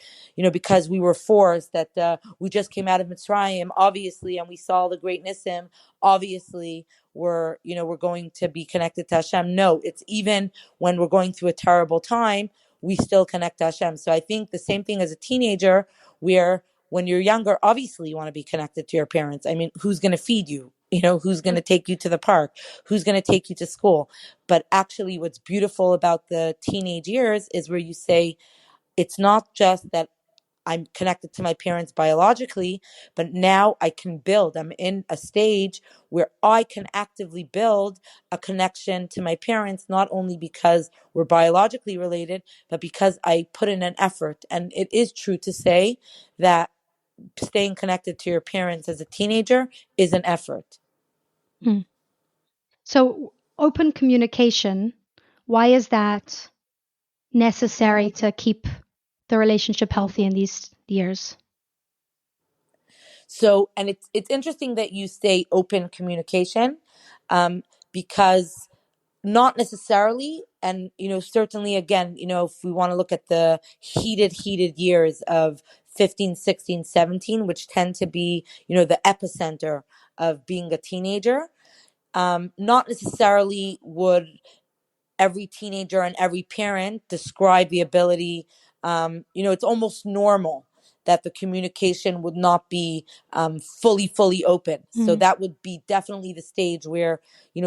because we were forced, that we just came out of Mitzrayim, obviously, and we saw the great Nissim, obviously, we're going to be connected to Hashem. No, it's even when we're going through a terrible time, we still connect to Hashem. So I think the same thing as a teenager, where when you're younger, obviously you want to be connected to your parents. I mean, who's going to feed you? Who's going to take you to the park? Who's going to take you to school? But actually, what's beautiful about the teenage years is where you say, it's not just that I'm connected to my parents biologically, but now I can build. I'm in a stage where I can actively build a connection to my parents, not only because we're biologically related, but because I put in an effort. And it is true to say that staying connected to your parents as a teenager is an effort. Mm. So, open communication, why is that necessary to keep the relationship healthy in these years? So, and it's interesting that you say open communication, because not necessarily, and certainly, again, if we want to look at the heated years of 15, 16, 17, which tend to be the epicenter of being a teenager, Not necessarily would every teenager and every parent describe the ability. It's almost normal that the communication would not be fully open. So that would be definitely the stage where,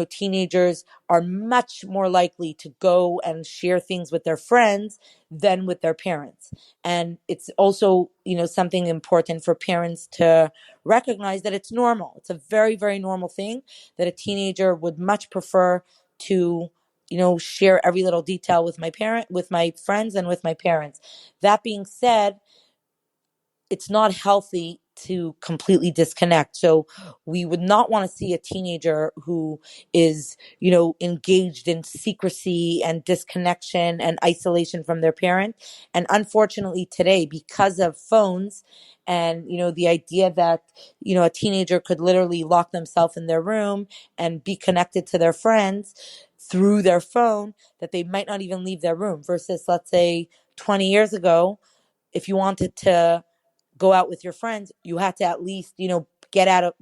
teenagers are much more likely to go and share things with their friends than with their parents. And it's also, something important for parents to recognize that it's normal. It's a very, very normal thing that a teenager would much prefer to share every little detail with my friends and with my parents. That being said, it's not healthy to completely disconnect. So we would not want to see a teenager who is, engaged in secrecy and disconnection and isolation from their parent. And unfortunately today, because of phones and, the idea that, a teenager could literally lock themselves in their room and be connected to their friends through their phone, that they might not even leave their room versus, let's say, 20 years ago, if you wanted to go out with your friends, you had to at least,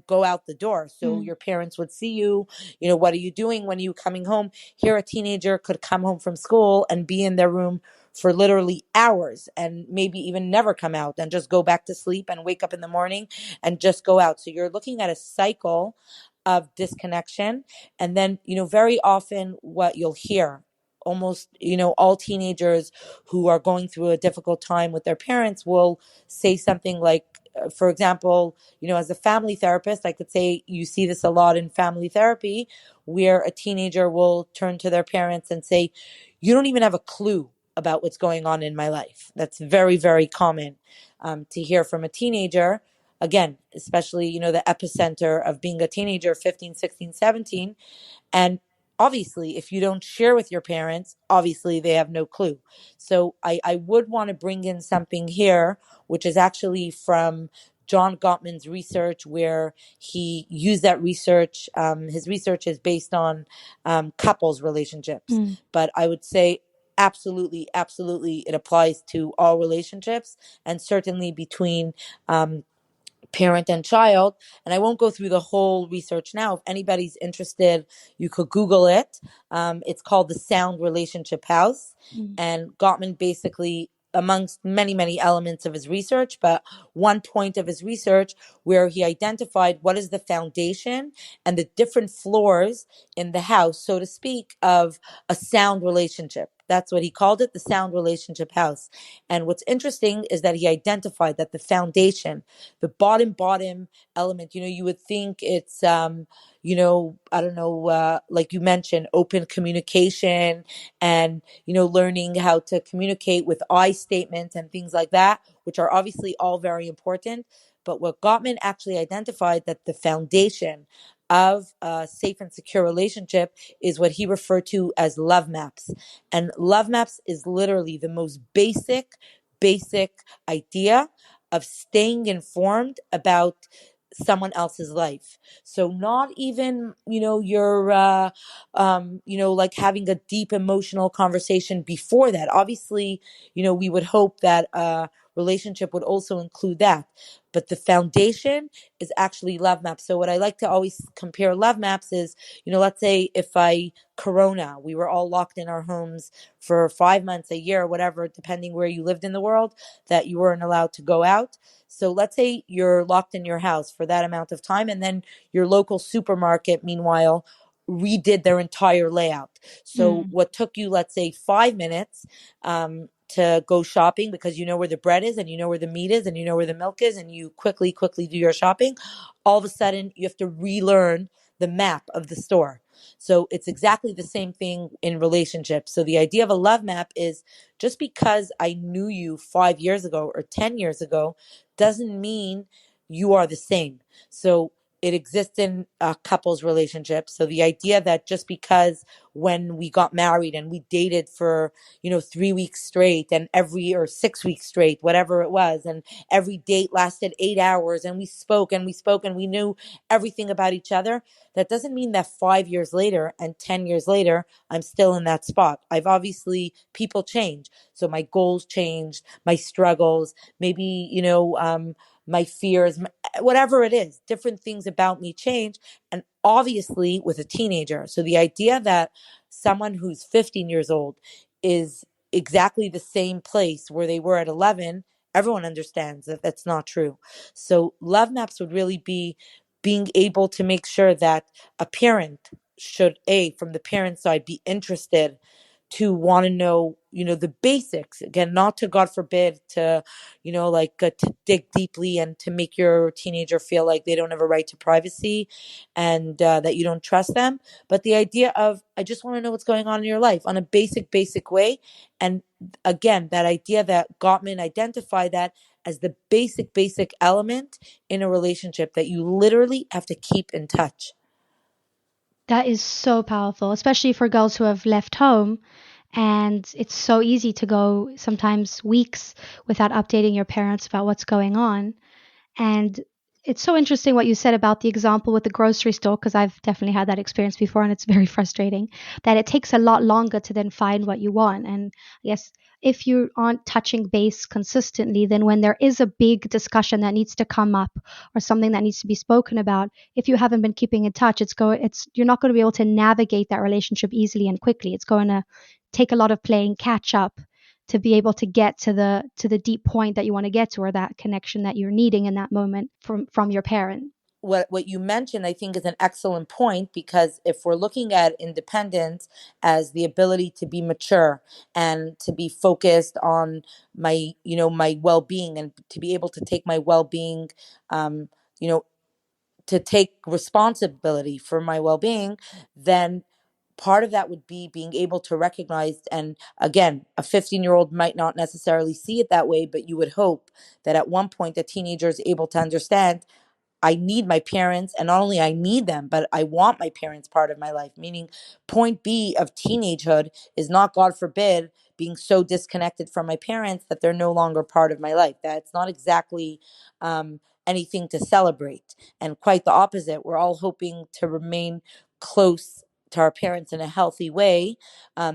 go out the door. So your parents would see you, what are you doing? When are you coming home? Here, a teenager could come home from school and be in their room for literally hours and maybe even never come out and just go back to sleep and wake up in the morning and just go out. So you're looking at a cycle of disconnection. And then, very often what you'll hear, almost, all teenagers who are going through a difficult time with their parents will say something like, for example, as a family therapist, I could say you see this a lot in family therapy, where a teenager will turn to their parents and say, you don't even have a clue about what's going on in my life. That's very, very common to hear from a teenager. Again, especially, the epicenter of being a teenager, 15, 16, 17. And obviously, if you don't share with your parents, obviously they have no clue. So I would want to bring in something here, which is actually from John Gottman's research, where he used that research. His research is based on couples relationships. But I would say absolutely, absolutely, it applies to all relationships, and certainly between parent and child. And I won't go through the whole research now. If anybody's interested, you could Google it. It's called the Sound Relationship House. And Gottman basically, amongst many, many elements of his research, but one point of his research where he identified what is the foundation and the different floors in the house, so to speak, of a sound relationship. That's what he called it, the Sound Relationship House. And what's interesting is that he identified that the foundation, the bottom element, you would think it's I don't know, like you mentioned, open communication and, learning how to communicate with I statements and things like that, which are obviously all very important. But what Gottman actually identified, that the foundation of a safe and secure relationship is what he referred to as love maps. And love maps is literally the most basic idea of staying informed about someone else's life. So not even, you're, like having a deep emotional conversation before that. Obviously, we would hope that a relationship would also include that. But the foundation is actually love maps. So what I like to always compare love maps is, let's say Corona, we were all locked in our homes for 5 months, a year, whatever, depending where you lived in the world, that you weren't allowed to go out. So let's say you're locked in your house for that amount of time, and then your local supermarket, meanwhile, redid their entire layout. So what took you, let's say, 5 minutes to go shopping because you know where the bread is and you know where the meat is and you know where the milk is, and you quickly do your shopping, all of a sudden you have to relearn the map of the store. So it's exactly the same thing in relationships. So the idea of a love map is, just because I knew you 5 years ago or 10 years ago doesn't mean you are the same. So it exists in couples relationships. So the idea that just because when we got married and we dated for, 3 weeks straight and or 6 weeks straight, whatever it was, and every date lasted 8 hours and we spoke and we knew everything about each other, that doesn't mean that 5 years later and 10 years later, I'm still in that spot. I've obviously, people change. So my goals changed, my struggles, maybe, my fears, whatever it is, different things about me change. And obviously with a teenager. So the idea that someone who's 15 years old is exactly the same place where they were at 11, everyone understands that that's not true. So love maps would really be being able to make sure that a parent should, a, from the parent side, be interested to want to know, the basics, again, not to, God forbid, to, to dig deeply and to make your teenager feel like they don't have a right to privacy, and that you don't trust them. But the idea of, I just want to know what's going on in your life on a basic way. And again, that idea that Gottman identified that as the basic element in a relationship that you literally have to keep in touch. That is so powerful, especially for girls who have left home. And it's so easy to go sometimes weeks without updating your parents about what's going on. And it's so interesting what you said about the example with the grocery store, because I've definitely had that experience before, and it's very frustrating that it takes a lot longer to then find what you want. And yes, if you aren't touching base consistently, then when there is a big discussion that needs to come up or something that needs to be spoken about, if you haven't been keeping in touch, it's you're not going to be able to navigate that relationship easily and quickly. It's going to take a lot of playing catch up to be able to get to the deep point that you want to get to, or that connection that you're needing in that moment from your parent. What you mentioned, I think, is an excellent point, because if we're looking at independence as the ability to be mature and to be focused on my well-being, and to be able to take my well-being, um, you know to take responsibility for my well-being, then part of that would be being able to recognize, and again, a 15-year-old might not necessarily see it that way, but you would hope that at one point the teenager is able to understand, I need my parents, and not only I need them, but I want my parents part of my life. Meaning, point B of teenagehood is not, God forbid, being so disconnected from my parents that they're no longer part of my life. That's not exactly anything to celebrate, and quite the opposite. We're all hoping to remain close to our parents in a healthy way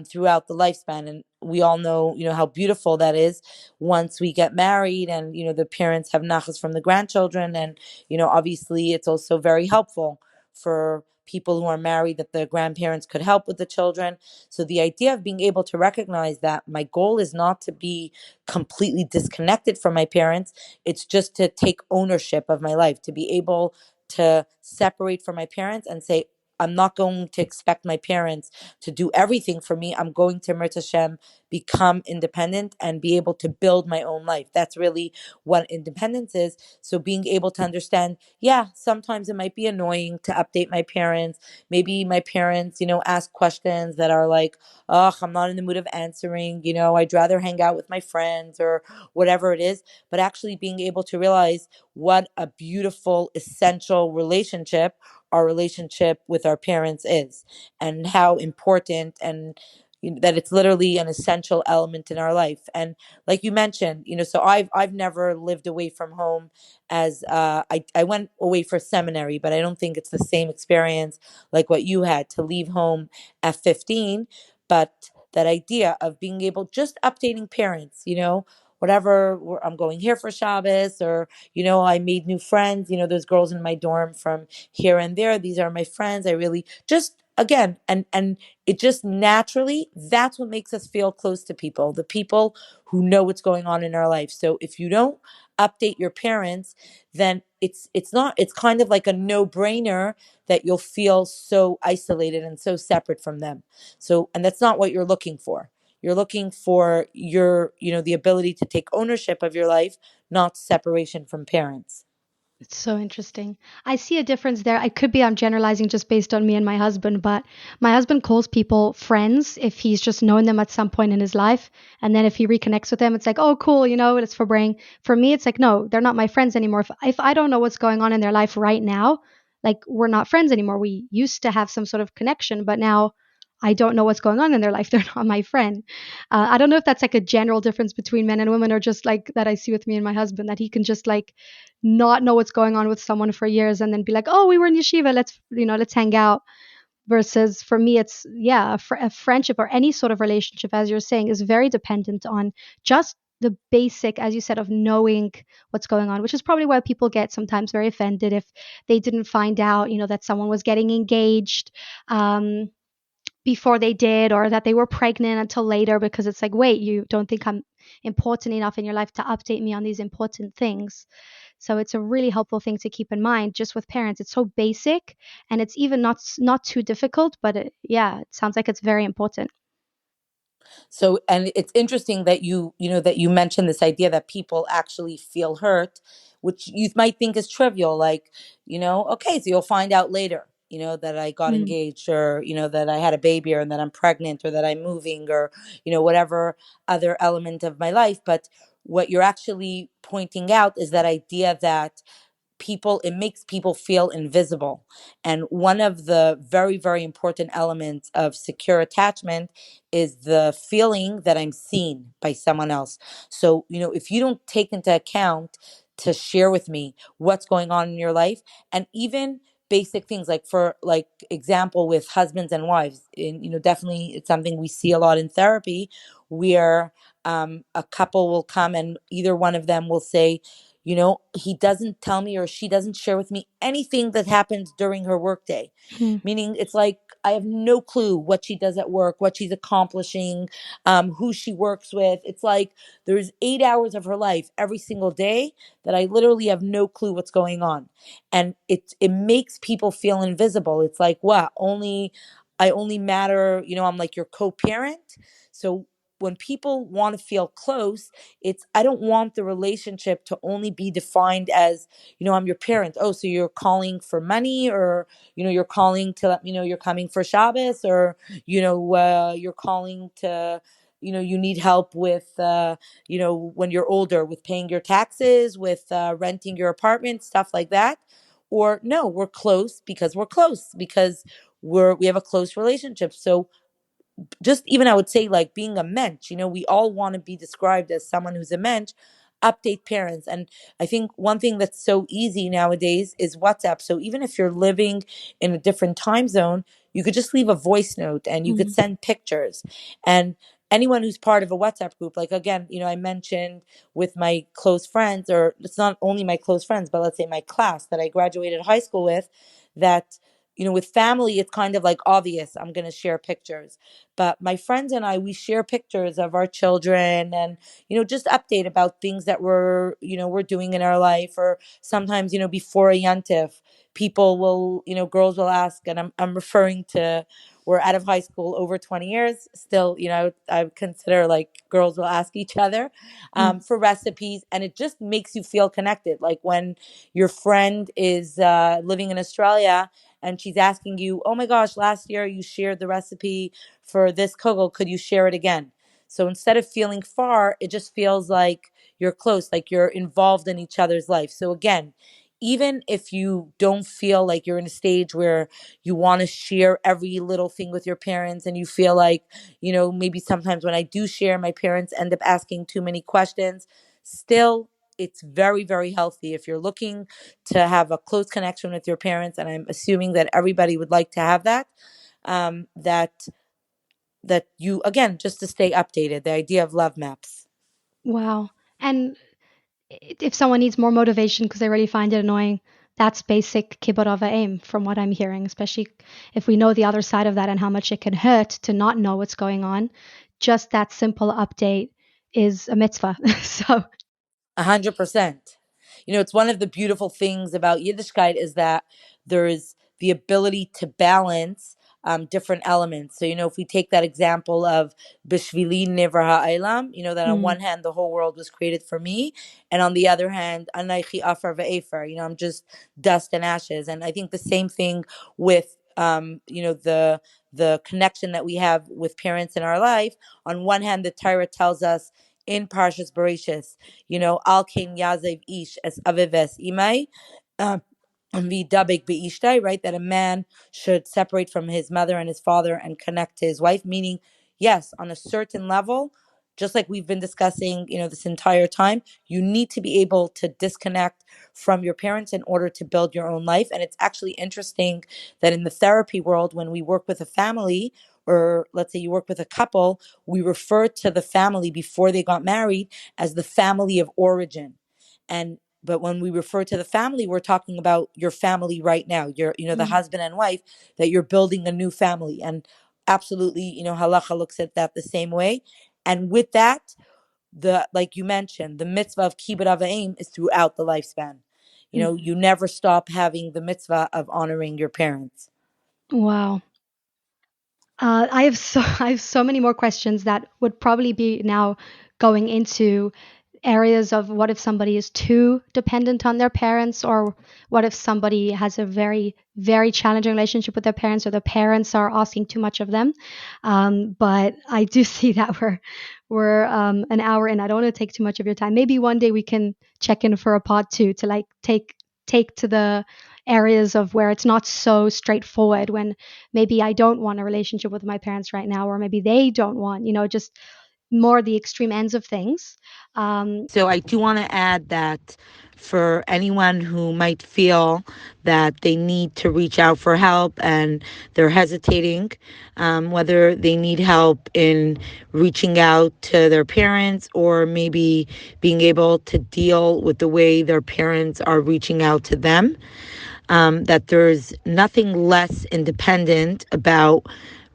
throughout the lifespan, and we all know, how beautiful that is once we get married, and the parents have nachas from the grandchildren, and obviously it's also very helpful for people who are married that the grandparents could help with the children. So the idea of being able to recognize that my goal is not to be completely disconnected from my parents, it's just to take ownership of my life, to be able to separate from my parents and say, I'm not going to expect my parents to do everything for me. I'm going to, Mirta Hashem, become independent and be able to build my own life. That's really what independence is. So being able to understand, yeah, sometimes it might be annoying to update my parents. Maybe my parents, ask questions that are like, oh, I'm not in the mood of answering. I'd rather hang out with my friends or whatever it is. But actually being able to realize what a beautiful, essential relationship our relationship with our parents is, and how important, and that it's literally an essential element in our life. And like you mentioned, so I've never lived away from home, as I went away for seminary, but I don't think it's the same experience like what you had to leave home at 15. But that idea of being able, just updating parents, whatever, I'm going here for Shabbos, or I made new friends, there's girls in my dorm from here and there, these are my friends, I really just, again, and it just naturally, that's what makes us feel close to people, the people who know what's going on in our life. So if you don't update your parents, then it's not, it's kind of like a no-brainer that you'll feel so isolated and so separate from them. So, and that's not what you're looking for. You're looking for the ability to take ownership of your life, not separation from parents. It's so interesting. I see a difference there. I could be I'm generalizing just based on me and my husband, but my husband calls people friends if he's just known them at some point in his life. And then if he reconnects with them, it's like, oh, cool, it's for brain. For me, it's like, no, they're not my friends anymore. If I don't know what's going on in their life right now, like we're not friends anymore. We used to have some sort of connection, but now I don't know what's going on in their life. They're not my friend. I don't know if that's like a general difference between men and women, or just like that I see with me and my husband, that he can just like not know what's going on with someone for years and then be like, oh, we were in yeshiva, let's hang out. Versus for me, it's, yeah, a friendship or any sort of relationship, as you're saying, is very dependent on just the basic, as you said, of knowing what's going on, which is probably why people get sometimes very offended if they didn't find out, that someone was getting engaged before they did, or that they were pregnant until later, because it's like, wait, you don't think I'm important enough in your life to update me on these important things? So it's a really helpful thing to keep in mind just with parents. It's so basic, and it's even not too difficult, but yeah, it sounds like it's very important. So, and it's interesting that that you mentioned this idea that people actually feel hurt, which you might think is trivial. Like, okay, so you'll find out later, that I got Mm, engaged, or, that I had a baby, or that I'm pregnant, or that I'm moving, or, whatever other element of my life. But what you're actually pointing out is that idea that it makes people feel invisible. And one of the very, very important elements of secure attachment is the feeling that I'm seen by someone else. So, if you don't take into account to share with me what's going on in your life, and even basic things, like, for like example, with husbands and wives, and definitely it's something we see a lot in therapy, where a couple will come and either one of them will say, he doesn't tell me, or she doesn't share with me anything that happens during her workday. mm, Meaning, it's like I have no clue what she does at work, what she's accomplishing, who she works with. It's like there's 8 hours of her life every single day that I literally have no clue what's going on. And it makes people feel invisible. It's like, what? I only matter, I'm like your co-parent. So when people want to feel close, I don't want the relationship to only be defined as, I'm your parent. Oh, so you're calling for money, or, you're calling to let me know you're coming for Shabbos, or, you're calling to, you need help with, when you're older, with paying your taxes, with renting your apartment, stuff like that. Or no, we're close because we're close, because we have a close relationship. So just even, I would say, like being a mensch, we all want to be described as someone who's a mensch. Update parents. And I think one thing that's so easy nowadays is WhatsApp. So even if you're living in a different time zone, you could just leave a voice note and you could mm, send pictures. And anyone who's part of a WhatsApp group, like, again, I mentioned with my close friends, or it's not only my close friends, but let's say my class that I graduated high school with, that with family, it's kind of like obvious I'm going to share pictures. But my friends and I, we share pictures of our children, and, just update about things that we're doing in our life. Or sometimes, before a yantif, people will, girls will ask, and I'm referring to, we're out of high school over 20 years. Still, I would consider, like, girls will ask each other mm. for recipes, and it just makes you feel connected. Like when your friend is living in Australia, and she's asking you, oh my gosh, last year you shared the recipe for this kugel. Could you share it again? So instead of feeling far, it just feels like you're close, like you're involved in each other's life. So again, even if you don't feel like you're in a stage where you want to share every little thing with your parents, and you feel like, maybe sometimes when I do share, my parents end up asking too many questions, still, it's very, very healthy if you're looking to have a close connection with your parents. And I'm assuming that everybody would like to have that. That you, again, just to stay updated, the idea of love maps. Wow. And if someone needs more motivation because they really find it annoying, that's basic kibbutz aim from what I'm hearing, especially if we know the other side of that and how much it can hurt to not know what's going on. Just that simple update is a mitzvah. So, 100%. It's one of the beautiful things about Yiddishkeit is that there is the ability to balance different elements. So, if we take that example of Bishvili Nivra Ha'elam, that on mm, one hand, the whole world was created for me. And on the other hand, Anaychi Afar Ve'efer, I'm just dust and ashes. And I think the same thing with, the connection that we have with parents in our life. On one hand, the Torah tells us in Parshas Bereshis, Al Kain Yazev Ish as Avives Imai. Vidabek Beishtai, right? That a man should separate from his mother and his father and connect to his wife. Meaning, yes, on a certain level, just like we've been discussing, this entire time, you need to be able to disconnect from your parents in order to build your own life. And it's actually interesting that in the therapy world, when we work with a family, or let's say you work with a couple, we refer to the family before they got married as the family of origin. And but when we refer to the family, we're talking about your family right now, your, the Mm. husband and wife, that you're building a new family. And absolutely, halacha looks at that the same way. And with that, the like you mentioned, the mitzvah of kibbud av v'em is throughout the lifespan. Mm. You never stop having the mitzvah of honoring your parents. Wow. I have so I have so many more questions that would probably be now going into areas of what if somebody is too dependent on their parents, or what if somebody has a very, very challenging relationship with their parents, or the parents are asking too much of them. But I do see that we're an hour in. I don't want to take too much of your time. Maybe one day we can check in for a part two to like take to the areas of where it's not so straightforward, when maybe I don't want a relationship with my parents right now, or maybe they don't want, just more the extreme ends of things. So I do want to add that for anyone who might feel that they need to reach out for help and they're hesitating, whether they need help in reaching out to their parents or maybe being able to deal with the way their parents are reaching out to them, that there's nothing less independent about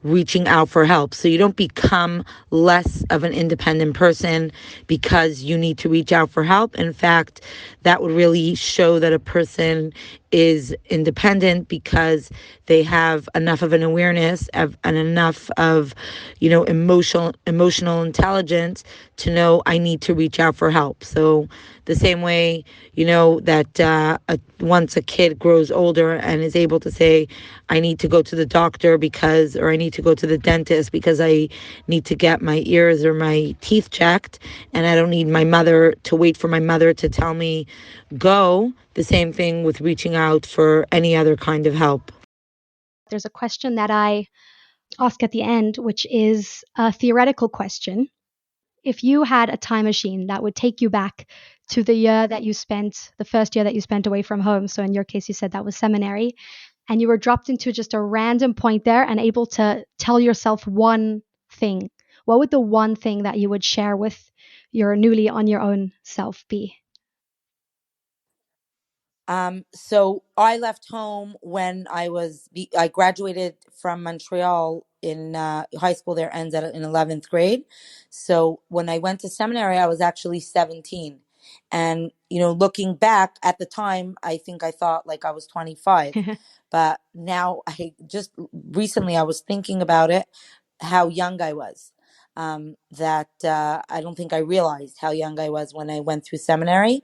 reaching out for help. So you don't become less of an independent person because you need to reach out for help. In fact, that would really show that a person is independent because they have enough of an awareness of, and enough of, emotional intelligence to know I need to reach out for help. So the same way, that once a kid grows older and is able to say, I need to go to the doctor because, or I need to go to the dentist because I need to get my ears or my teeth checked, and I don't need my mother to wait for my mother to tell me go. The same thing with reaching out for any other kind of help. There's a question that I ask at the end, which is a theoretical question. If you had a time machine that would take you back to the first year that you spent away from home, so in your case, you said that was seminary, and you were dropped into just a random point there and able to tell yourself one thing, what would the one thing that you would share with your newly on your own self be? So I left home when I graduated from Montreal in high school. There ends in 11th grade. So when I went to seminary, I was actually 17. And, looking back at the time, I think I thought like I was 25. But now I just recently I was thinking about it, how young I was. That I don't think I realized how young I was when I went through seminary.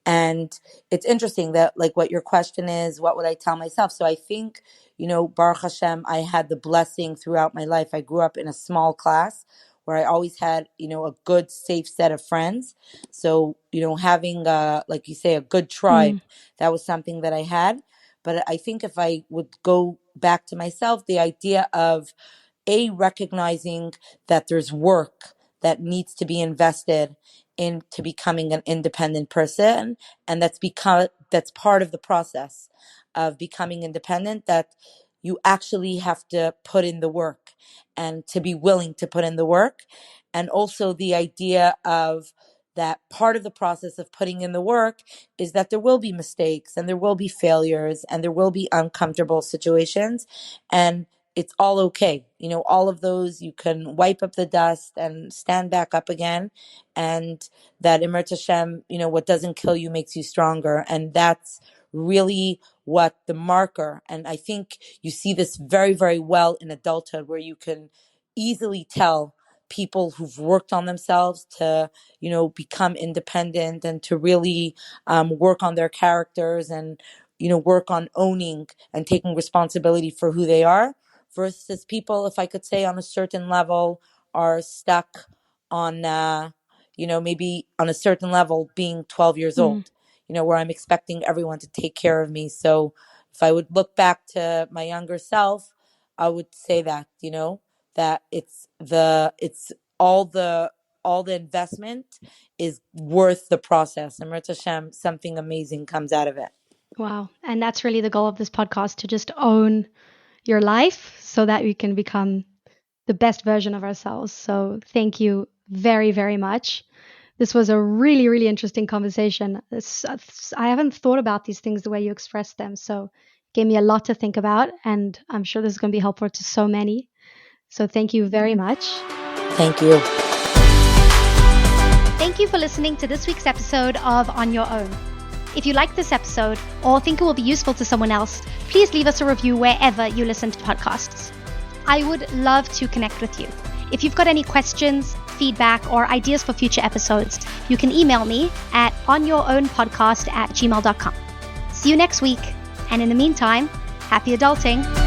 And it's interesting that, like, what your question is, what would I tell myself? So I think, Baruch Hashem, I had the blessing throughout my life. I grew up in a small class where I always had, a good, safe set of friends. So, having, like you say, a good tribe, Mm, that was something that I had. But I think if I would go back to myself, the idea of recognizing that there's work that needs to be invested into becoming an independent person, and that's part of the process of becoming independent, that you actually have to put in the work and to be willing to put in the work. And also the idea of that part of the process of putting in the work is that there will be mistakes and there will be failures and there will be uncomfortable situations, and it's all okay. All of those, you can wipe up the dust and stand back up again. And that Emet Hashem, what doesn't kill you makes you stronger. And that's really what the marker. And I think you see this very, very well in adulthood, where you can easily tell people who've worked on themselves to, become independent and to really work on their characters and, work on owning and taking responsibility for who they are, versus people, if I could say, on a certain level, are stuck on, maybe on a certain level being 12 years mm. old, where I'm expecting everyone to take care of me. So if I would look back to my younger self, I would say that, that it's all the investment is worth the process. And Mirta Hashem, something amazing comes out of it. Wow. And that's really the goal of this podcast, to just own your life so that you can become the best version of ourselves. So thank you very, very much. This was a really, really interesting conversation. I haven't thought about these things the way you expressed them. So it gave me a lot to think about. And I'm sure this is going to be helpful to so many. So thank you very much. Thank you. Thank you for listening to this week's episode of On Your Own. If you like this episode or think it will be useful to someone else, please leave us a review wherever you listen to podcasts. I would love to connect with you. If you've got any questions, feedback, or ideas for future episodes, you can email me at onyourownpodcast@gmail.com. See you next week. And in the meantime, happy adulting.